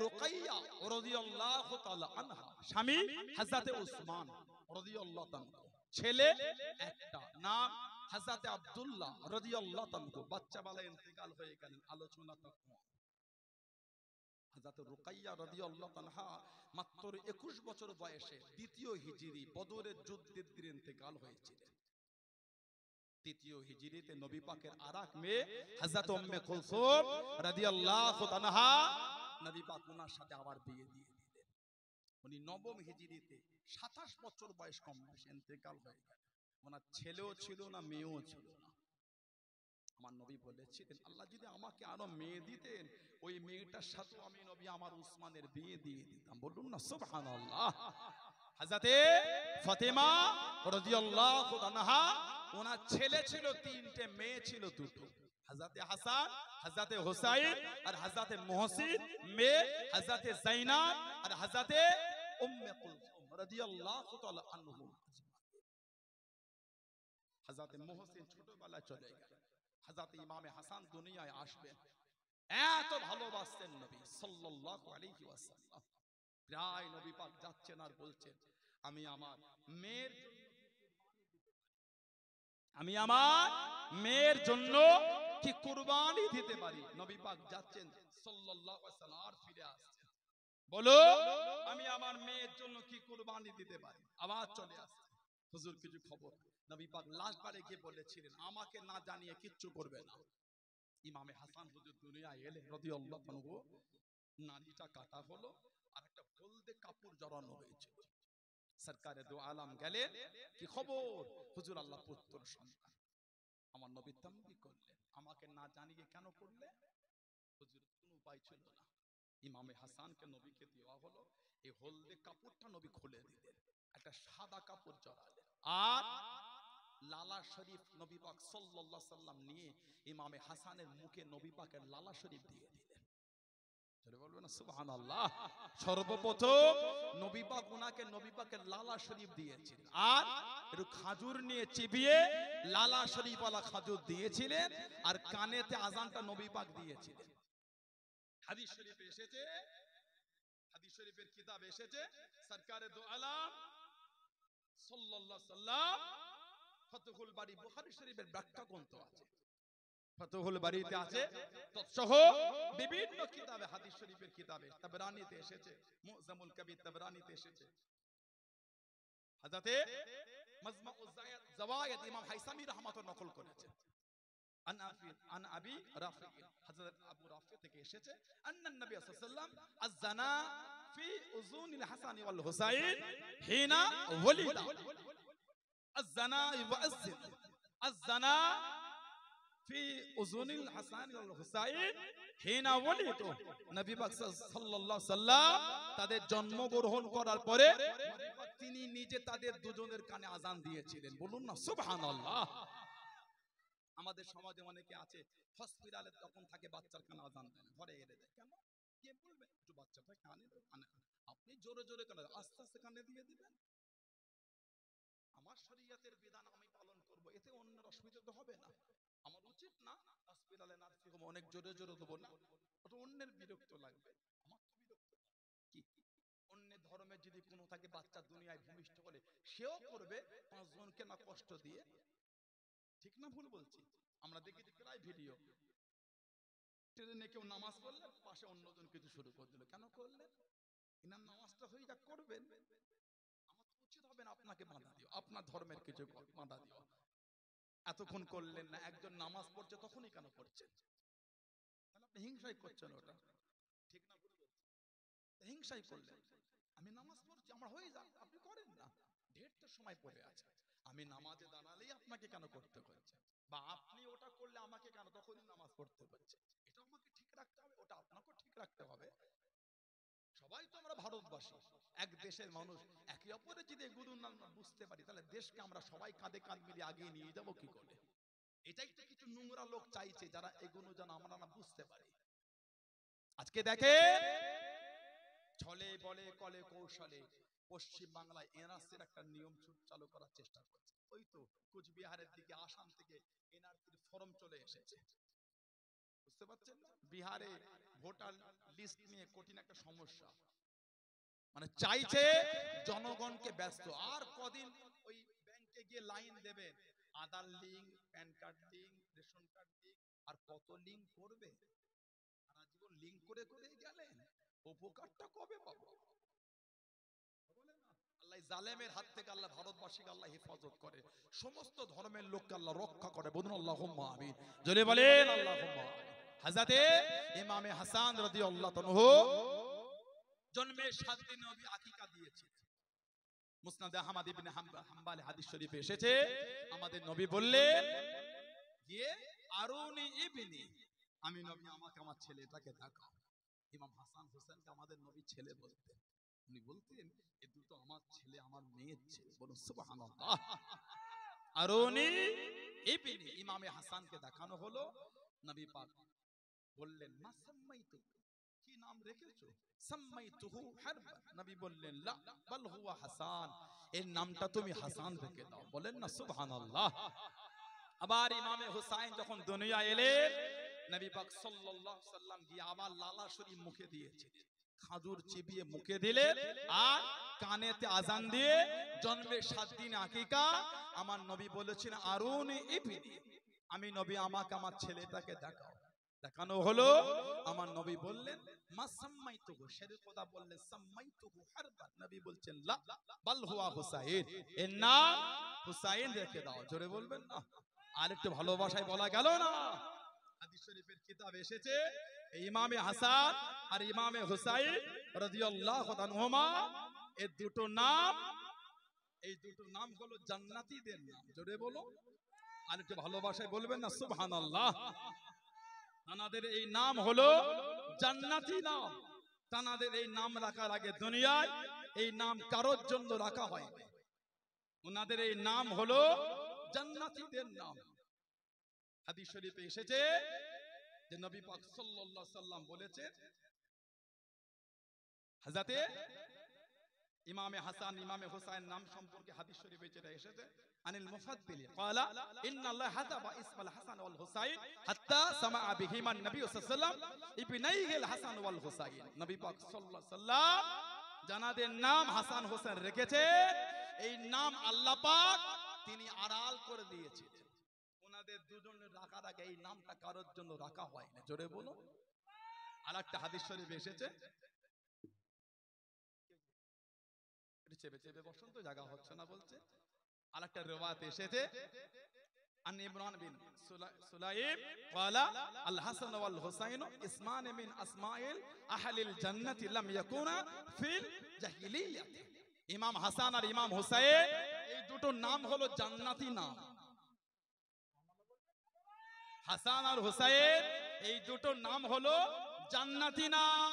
রুকাইয়া রাদিয়াল্লাহু তাআলা আনহা, স্বামী হযরতে উসমান রাদিয়াল্লাহু তাআলা, ছেলে একটা, নাম হযরতে আব্দুল্লাহ রাদিয়াল্লাহু তাআলা। বাচ্চা বেলা ইন্তেকাল হয়ে গেলেন, আলোচনা তো কম। হযরতে রুকাইয়া রাদিয়াল্লাহু তাআলা মাত্র 21 বছর বয়সে দ্বিতীয় হিজরি বদরের যুদ্ধের দিন ইন্তেকাল হয়েছিলেন। তৃতীয় হিজরিতে নবী পাকের আরেক মেয়ে হযরত উম্মে কুলসুম রাদিয়াল্লাহু তাআলা, নবী পাক ওনার সাথে আবার বিয়ে দিয়ে দিলেন। উনি নবম হিজরিতে 27 বছর বয়স, কম বয়সে ইন্তেকাল হয়ে গেলেন। ওনার ছেলেও ছিল না, মেয়েও ছিল না। আমার নবী বলেছিলেন আল্লাহ যদি আমাকে আরো মেয়ে দিতেন, ওই মেয়েটার সাথে আমি নবী আমার উসমানের বিয়ে দিয়ে দিতাম। বলুন না সুবহানাল্লাহ। হযরতে ফাতেমা রাদিয়াল্লাহু আনহা, ওনার ছেলে ছিল 3টে, মেয়ে ছিল 2টো। হযরতে হাসান, হযরতে হুসাইন আর হযরতে মুহসিন, মেয়ে হযরতে যায়নাব আর হযরতে উম্মে কুলসুম রাদিয়াল্লাহু তাআলা আনহুম। হযরতে মুহসিন ছোটবেলায় চলে গেলেন। হযরতে ইমামে হাসান দুনিয়ায় আসবেন, এত ভালোবাসতেন নবী সাল্লাল্লাহু আলাইহি ওয়াসাল্লাম। প্রায় নবী পাক যাচ্ছেন আর বলছেন আমি আমার মেয়ের জন্য কি কুরবানি দিতে পারি। নবী পাক যাচ্ছেন সাল্লাল্লাহু আলাইহি ওয়াসাল্লাম, আর ফিরে আসছেন, বলো আমি আমার মেয়ের জন্য কি কুরবানি দিতে পারি। আবার চলে আসছে, হুজুর কিছু খবর। নবী পাক লাস্ট বারে গিয়ে বলেছিলেন আমাকে না জানিয়ে কিচ্ছু করবে না। ইমামে হাসান হুজুর দুনিয়ায় এলেন রাদিয়াল্লাহু আনহু, নাড়িটা কাটা হলো আর একটা হলদে কাপড় জড়ানো হয়েছিল। সরকারে দো আলম গেলেন, কি খবর হুজুর, আল্লাহ পুত্র সন্তান। আমার নবী তাম্বি করলেন আমাকে না জানিয়ে কেন করলে। হুজুর কোনো উপায় ছিল না, ইমামে হাসানকে নবীকে দেওয়া হলো। এই হলদে কাপড়টা নবী খুলে দিলেন, একটা সাদা কাপড় জড়ালেন, আর লালা শরীফ নবী পাক সাল্লাল্লাহু আলাইহি সাল্লাম নিয়ে ইমামে হাসানের মুখে নবী পাকের লালা শরীফ দিয়ে দিলেন। চলে বলবেন না সুবহানাল্লাহ। সর্বপ্রথম নবী পাক ওনাকে নবী পাকের লালা শরীফ দিয়েছিলেন, আর একটু খাজুর নিয়ে চিবিয়ে লালা শরীফ ওয়ালা খাজুর দিয়েছিলেন, আর কানেতে আজানটা নবী পাক দিয়েছিলেন। হাদিস শরীফে এসেছে, হাদিস শরীফের কিতাব এসেছে, সরকারে দো আলম সাল্লাল্লাহু আলাইহি সাল্লাম ফতহুল বারী বুখারী শরীফের ব্যাখ্যা গ্রন্থ আছে, ফতহুল বারীতে আছে, তৎসহ বিভিন্ন কিতাবে হাদিস শরীফের কিতাবে, তাবরানীতে এসেছে, মুজামুল কবির তাবরানীতে এসেছে। হযরতে মাজমাউজ জাওয়ায়েদ ইমাম হাইসামি রাহমাতুল্লাহ নকল করেছেন। আন আবি রাফি, হযরত আবু রাফি থেকে এসেছে, আন্নান নবী সাল্লাল্লাহু আলাইহি ওয়াসাল্লাম আযযানা ফি উযুনিল হাসান ওয়াল হুসাইন হিনা ওয়ালিদা। আযযানা ইউআযযিন, আযযানা ফি উযুনিল হাসান ওয়াল হুসাইন হিনা ওয়ালিদু। নবী পাক সাল্লাল্লাহু আলাইহি ওয়াসাল্লাম তাদের জন্মগ্রহণ করার পরে তিনি নিজে তাদের দুজনের কানে আযান দিয়েছিলেন। বলুন না সুবহানাল্লাহ। আমাদের সমাজে অনেকে আছে হসপিটালে তখন থাকে, বাচ্চার কানে আযান দেন, ঘরে এনে দেয়, কেন কে বলবে একটু বাচ্চাটা কানে আপনি জোরে জোরে কানে আস্তে আস্তে কানে দিয়ে দিবেন। আমার শরীয়তের বিধান আমি পালন করব, এতে অন্যের অসুবিধা তো হবে না। আমার উচিত না হসপিটালে নার্সিং হোমে অনেক জোরে জোরে দেবো না, ওটা অন্যের বিরক্ত লাগবে, আমার তো বিরক্ত কি। অন্যের ধর্মের যদি কোনো থাকে বাচ্চা দুনিয়ায় ভূমিষ্ঠ করে, সেও করবে 5 জনকে না কষ্ট দিয়ে, ঠিক না ভুল বলছি। আমরা দেখেছি প্রায় ভিডিও, ট্রেনে কেউ নামাজ পড়লে পাশে অন্যজন কিছু শুরু করে দিল। কেন করলেন? ইনার নামাজটা হয়ে যাক, করবেন। আমার তো উচিত হবে না আপনাকে বাধা দিও, আপনার ধর্মের কিছু বাধা দিও। এতক্ষণ করলেন না, একজন নামাজ পড়ছে তখনই কেন করছেন? তাহলে আপনি হিংসাই করছেন, ওটা ঠিক না? হিংসাই করলেন। আমি নামাজ পড়ছি, আমার হয়ে যাক, আপনি করেন না। ঢের তো সময় পড়ে আছে, আমি নামাজে দাঁড়ালেই আপনাকে কেন করতে হচ্ছে? বা আপনি ওটা করলে আমাকে কেন তখনই নামাজ পড়তে হচ্ছে? এটা আমাকে ঠিক রাখতে হবে, ওটা আপনাকেও ঠিক রাখতে হবে। সবাই তো আমরা ভারতবাসী, এক দেশের মানুষ। একে অপরের যদি এগুলো না বুঝতে পারি, তাহলে দেশকে আমরা সবাই কাঁধে কাঁধ মিলিয়ে আগিয়ে নিয়ে যাবো কি করে? এটাই তো কিছু নোংরা লোক চাইছে, যারা এগুলো যেন আমরা না বুঝতে পারি। আজকে দেখে ছলে বলে কলে কৌশলে পশ্চিম বাংলায় এনআরসির একটা নিয়ম চালু করার চেষ্টা করছে। ওই তো কুচবিহারের দিকে আসাম থেকে এনআরসির ফর্ম চলে এসেছে, বুঝতে পারছেন না? বিহারে ভোটার লিস্ট নিয়ে কঠিন একটা সমস্যা, মানে চাইছে জনগণকে ব্যস্ত। আর কদিন ওই ব্যাংকে গিয়ে লাইন দেবেন, Aadhaar link, PAN card link, ration card link, আর কত লিঙ্ক করবে? সারা জীবন লিঙ্ক করে করে গেলেন, উপকারটা কবে পাবো? আল্লাহ জালেমের হাত থেকে আল্লাহ ভারতবাসীকে আল্লাহ হেফাজত করে, সমস্ত ধর্মের লোককে আল্লাহ রক্ষা করে। বলুন আল্লাহুম্মা আমিন, জোরে বলেন আল্লাহুম্মা আমিন। হযরতে ইমামে হাসান রাদিয়াল্লাহু তাআলা জন্মের 7 দিন নবী আকিকা দিয়েছেন। মুসনাদে আহমদ ইবনে হাম্বল হাদিস শরীফে এসেছে, আমাদের নবী বললেন গিয়ে আরুনি ইবনি, আমি নবী আমাকে আমার ছেলেটাকে দেখাও। ইমাম হাসান হোসেনকে আমাদের নবী ছেলে বলতেন। উনি বলতেন এই দুটো আমার ছেলে, আমার মেয়ের ছেলে। বলুন সুবহানাল্লাহ। আরুনি ইবনি, ইমামে হাসানকে দেখানো হলো। নবী পাক বললেন মা সাম্মাইতু, কি নাম রেখেছো? সাম্মাইতুহু হারবা, নবী বললেন লা বাল হুয়া হাসান, এর নামটা তুমি হাসান রেখে দাও। বলেন না সুবহানাল্লাহ। আবার ইমামে হুসাইন যখন দুনিয়া এলেন, নবী পাক সাল্লাল্লাহু আলাইহি সাল্লাম গিয়ে আবার লালা শরীফ মুখে দিয়েছে, খাজুর চিবিয়ে মুখে দিলেন, আর কানেতে আজান দিয়ে জন্মের 7 দিন আকিকা। আমার নবী বলেছেন আরুনি ইবনি, আমি নবী আমাকে আমার ছেলেটাকে দেখাও। দেখানো হলো। আমার নবী বললেন মা সাম্মাইতুহু, শেরে খোদা বললেন সাম্মাইতুহু হারবান, নবী বলছেন লা বাল হুয়া হুসাইন, এর নাম হুসাইন রেখে দাও। জোরে বলবেন না? আর একটু ভালোবাসায় বলা গেল না? হাদিস শরীফের কিতাব এসেছে ইমামে হাসান আর ইমামে হুসাইন রাদিয়াল্লাহু আনহুমা, এই দুটো নাম হলো জান্নাতীদের নাম। জোরে বলো, আর একটু ভালোবাসায় বলবেন না সুবহানাল্লাহ। তানাদের এই নাম হলো জান্নাতি নাম। তানাদের এই নাম রাখার আগে দুনিয়ায় এই নাম কারোর জন্য রাখা হয় না। ওনাদের এই নাম হলো জান্নাতীদের নাম। হাদিস শরীফে এসেছে যে নবী পাক সাল্লাল্লাহু আলাইহি সাল্লাম বলেছেন, হযরতে ইমামে হাসান ইমামে হুসাইন নাম সম্পর্কে হাদিস শরীফে যেটা এসেছে, আনিল মুফাদ্দিল ক্বালা ইন্নাল্লাহ হাযাবা ইসমাল হাসান ওয়াল হুসাইন হাত্তা সামাআ বিহিমা নবী সাল্লাল্লাহু আলাইহি ওয়াসাল্লাম ইবনাইহিল হাসান ওয়াল হুসাইন। নবী পাক সাল্লাল্লাহু আলাইহি সাল্লাম জানাদের নাম হাসান হোসেন রেখেছে, এই নাম আল্লাহ পাক তিনি আড়াল করে দিয়েছেন। ওনাদের দুজনের রাখার আগে এই নামটা কারোর জন্য রাখা হয় না। জোরে বলো। আরেকটা হাদিস শরীফে এসেছে, চেপে চেপে বসন্ত জায়গা হচ্ছে না বলছে। আরেকটা রিওয়ায়াত এসেছে আন ইমরান বিন সুলাইম ক্বালা আল হাসান ওয়াল হুসাইন ইসমান মিন আসমাইল আহলিল জান্নাতি লাম ইয়াকুনা ফিল জাহিলিয়াত। ইমাম হাসান আর ইমাম হুসাইন এই দুটো নাম হলো জান্নাতি নাম। হাসান আর হুসাইন এই দুটো নাম হলো জান্নাতি নাম।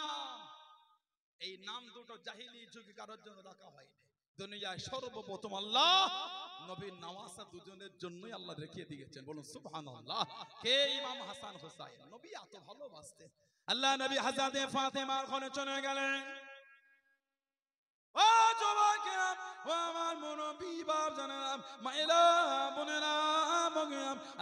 এই নাম দুটো জাহিলি যুগে কারোর জন্য রাখা হয়নি। দুনিয়ায় সর্বপ্রথম আল্লাহ নবীর নওয়াসা দুজনের জন্যই আল্লাহ রেখে দিয়েছেন। বলুন সুবহানাল্লাহ। কে? ইমাম হাসান হুসাইন। নবী এত ভালোবাসতেন। আল্লাহ নবী হযরতে ফাতেমার ঘরে চলে গেলেন। ও যুবকেরা, ও আমার মুরব্বি বাপ জানেরা, মায়েরা বোনেরা,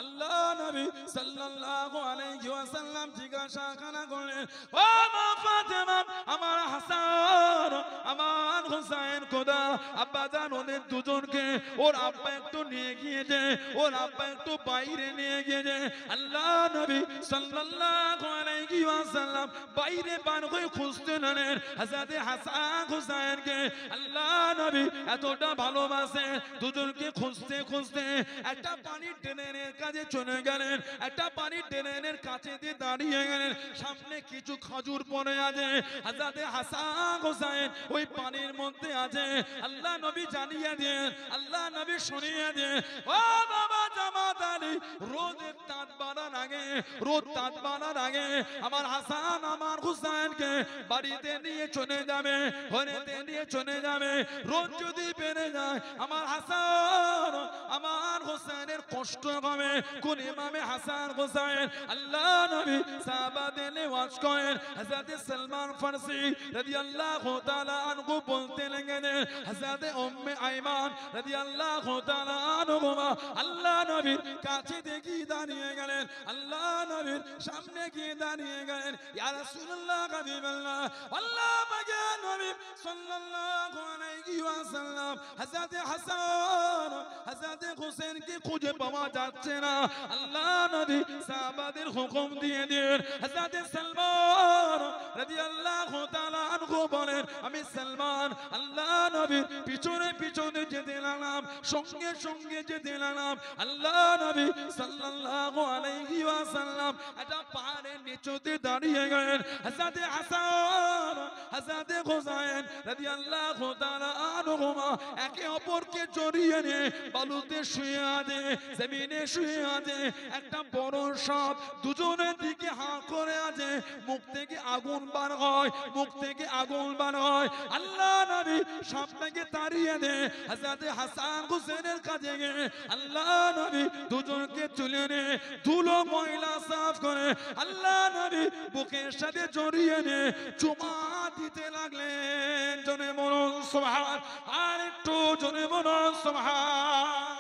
আল্লাহ নবী সাল্লাল্লাহু আলাইহি ওয়াসাল্লাম জিজ্ঞাসা করলেন, ও মা ফাতেমা, আমার হাসান, আমার হাসান হোসেন খোদা আব্বাজান ওদের দুজনকে ওর আব্বা একটু নিয়ে গিয়েছে, ওর আব্বা একটু বাইরে নিয়ে গিয়েছে। আল্লাহ নবী সাল্লাল্লাহু আলাইহি ওয়াসাল্লাম বাইরে বার হয়ে খুঁজতে লাগলেন হযরত হাসান হোসেনকে। আল্লাহ নবী এতটা ভালোবাসে, দুজনকে খুঁজতে খুঁজতে একটা পানির ড্রেনের কাছে চলে গেলেন, একটা পানির ড্রেনের কাছে দিয়ে দাঁড়িয়ে গেলেন। সামনে কিছু খাজুর পড়ে আছে, হযরত হাসান হোসেন ওই পানির মধ্যে আছে। আল্লাহ নবী জানিয়ে দেন, আল্লাহ নবী শুনিয়ে দেন, ও বাবা জামাত আলী, রোদের তাঁত বাড়ার আগে, রোদ তাঁত বাড়ার আগে আমার হাসান আমার হুসাইনকে বাড়িতে নিয়ে চলে যাবে, ঘরেতে নিয়ে চলে যাবে। রোদ যদি বেড়ে যায় আমার হাসান আমার হোসেনের কষ্ট হবে। কোন ইমামে হাসান হোসেন? আল্লাহ নবী সাহাবাদের ওয়াজ করেন। হযরত সালমান ফারসি রাদিয়াল্লাহু তাআলা আনহু বলতে লাগলেন, হযরত উম্মে আইমান রাদিয়াল্লাহু তাআলা আনহুমা আল্লাহ নবীর কাছে গিয়ে দাঁড়িয়ে গেলেন, আল্লাহ নবীর সামনে গিয়ে দাঁড়িয়ে গেলেন। ইয়া রাসূলুল্লাহ হাবিবাল্লাহ, আল্লাহ পাকের নবী সাল্লাল্লাহু আলাইহি ওয়াসাল্লাম হযরত হাসান হযরত হোসেনকে খুঁজে পাওয়া যাচ্ছে না। আল্লাহ নবী সাহাবাদের হুকুম দিয়ে দেন, হযরত সালমান রাদিয়াল্লাহু তাআলা আনহু বলেন, আমি সালমান আল্লাহ নবীর পিছনে পিছনে যেতে লাগলাম, সঙ্গে সঙ্গে যেতে লাগলাম। আল্লাহ নবী সাল্লাল্লাহু আলাইহি ওয়াসাল্লাম একটা পাহাড়ের নিচেতে দাঁড়িয়ে গেলেন। হযরত হাসান হযরত হোসেন রাদিয়াল্লাহু তাআলা আনহুমা একে অপরকে জড়িয়ে নিয়ে বালুতে শুয়ে আছে, জমিনে শুয়ে আছে। একটা বড় সাপ দুজনের দিকে হাঁ করে আছে, মুখ থেকে আগুন বার হয়, মুখ থেকে আগুন বার হয়। আল্লাহ নবী সাপটাকে তাড়িয়ে দেন, হযরত হাসান হোসেনের কাছে গিয়ে আল্লাহ নবী দুজনকে তুলে নিয়ে ধুলো ময়লা সাফ করে আল্লাহ নবী বুকের সাথে জড়িয়ে নিয়ে চুমা দিতে লাগলেন। জনে বলুন সুবহান, আর একটু জনে বলুন সুবহান।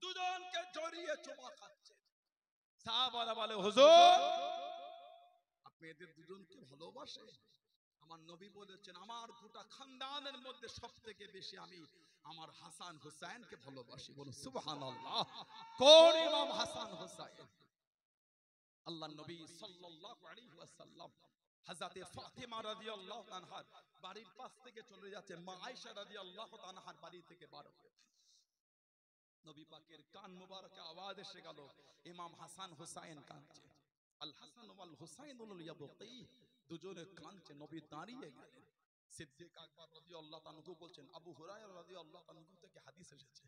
দুজনকে জড়িয়ে চুমা খাচ্ছে। সাহাবারা বলে, হুজুর আপনি এদের দুজনকে ভালোবাসে? আমার নবী বলেছেন, আমার গোটা খানদানের মধ্যে সবথেকে বেশি আমি আমার হাসান হোসেনকে ভালোবাসি। বলুন সুবহানাল্লাহ। কোন ইমাম হাসান হোসেন? আল্লাহ নবী সাল্লাল্লাহু আলাইহি ওয়াসাল্লাম হযরত ফাতিমা রাদিয়াল্লাহু আনহার বাড়ির পাশ থেকে চলে যাচ্ছে, মা আয়েশা রাদিয়াল্লাহু আনহার বাড়ি থেকে বার হয়ে নবী পাকের কান মুবারকে আওয়াজ এসে গেল, ইমাম হাসান হোসেন কাঁদছে। আল হাসান ওয়াল হুসাইনুল ইয়াবকি, দুজনে কাঁদছে। নবী দাঁড়িয়ে গেলেন। সিদ্দিক আকবর রাদিয়াল্লাহু আনহু বলছেন, আবু হুরায়রা রাদিয়াল্লাহু আনহু থেকে হাদিস এসেছে,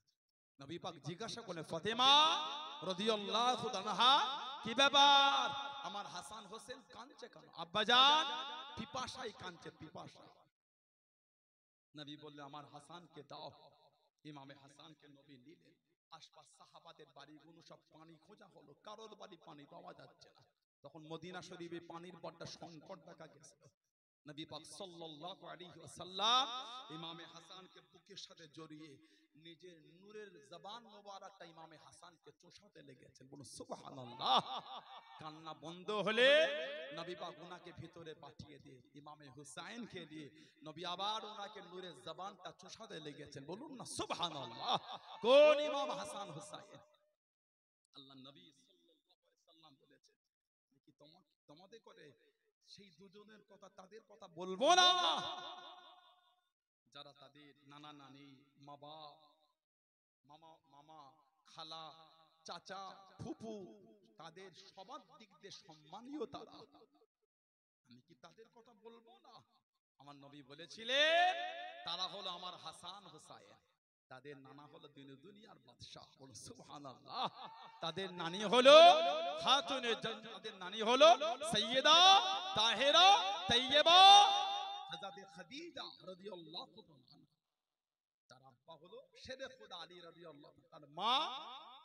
নবী পাক জিজ্ঞাসা করলেন, ফাতিমা রাদিয়াল্লাহু আনহা কি ব্যাপার, আমার হাসান হোসেন কাঁদছে কেন? আব্বাজান পিপাসায় কাঁদছে, পিপাসা। নবী বললেন, আমার হাসানকে দাও। ইমামে হাসানকে নবী নিলেন। আশপাশ সাহাবাদের বাড়িগুলো সব পানি খোঁজা হলো, কারোর বাড়ি পানি পাওয়া যাচ্ছে না। তখন মদিনা শরীফে পানির বড় সংকট দেখা গেছে। নবী পাক সাল্লাল্লাহু আলাইহি ওয়াসাল্লাম ইমামে হাসানকে বুকের সাথে জড়িয়ে নিজের নূরের জবান মোবারকটা ইমামে হাসানকে চোষাতে লেগেছেন। বলুন সুবহানাল্লাহ। কান্না বন্ধ হলে নবী পাক ওনাকে ভিতরে পাঠিয়ে দিয়ে ইমামে হুসাইনকে দিয়ে নবী আবার ওনাকে নূরের জবানটা চোষাতে লেগেছেন। বলুন না সুবহানাল্লাহ। কোন ইমাম হাসান হুসাইন? আল্লাহ নবী সাল্লাল্লাহু আলাইহি সাল্লাম বলেছেন, কি তোমাদের করে সেই দুজনের কথা, তাদের কথা বলবো না যারা তাদের নানা নানি, মা বাপ, মামা মামা, খালা, চাচা, ফুফু, তাদের সবার দিক দিয়ে সম্মানীয় তারা। আমি কি তাদের কথা বলবো না? আমার নবী বলেছিলেন, তারা হলো আমার হাসান হোসেন। তাদের নানা হলো দুনিয়ার বাদশাহ। বলো সুবহানাল্লাহ। তাদের নানি হলো খাতুনে জান্নাত, তাদের নানি হলো সাইয়্যিদা তাহেরা তাইয়্যিবা হযরত খাদিজা রাদিয়াল্লাহু তাআলা। তার আব্বা হলো শেরে খুদা আলী রাদিয়াল্লাহু তাআলা, মা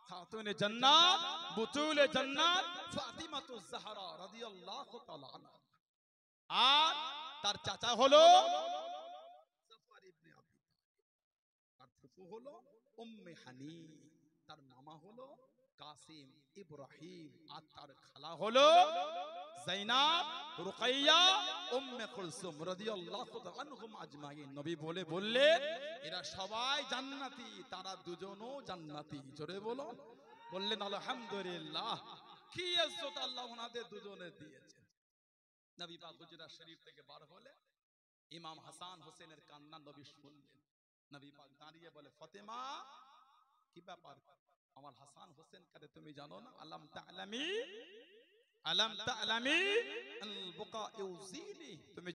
খাতুনে জান্নাত বুতুলে জান্নাত ফাতিমাতুজ জাহরা রাদিয়াল্লাহু তাআলা আনহা। আর তার চাচা হলো জাফর ইবনে আবি তালিব, তার ফুফু হলো উম্মে হানি, তার মামা হলো কাসিম, ইব্রাহিম আর তার খালা হলো যায়নাব, রুকাইয়া, উম্মে কুলসুম রাদিয়াল্লাহু তাআলা আনহুম আজমাইন। নবী বললেন এরা সবাই জান্নাতি, তারা দুজনও জান্নাতি। জোরে বলো। বললেন আলহামদুলিল্লাহ। কি ইজ্জত আল্লাহ ওনাদের দুজনের দিয়েছেন। নবী পাক হুজরা শরীফ থেকে বার হলে ইমাম হাসান হোসেনের কান্না নবী শুনলেন। নবী পাক দাঁড়িয়ে বলে, ফাতেমা কি ব্যাপার, আমার হাসান হোসেন কারে তুমি জানো না? আলাম তা'লামি, আলাম তা'লামি আল বুকা ইউজিনি, তুমি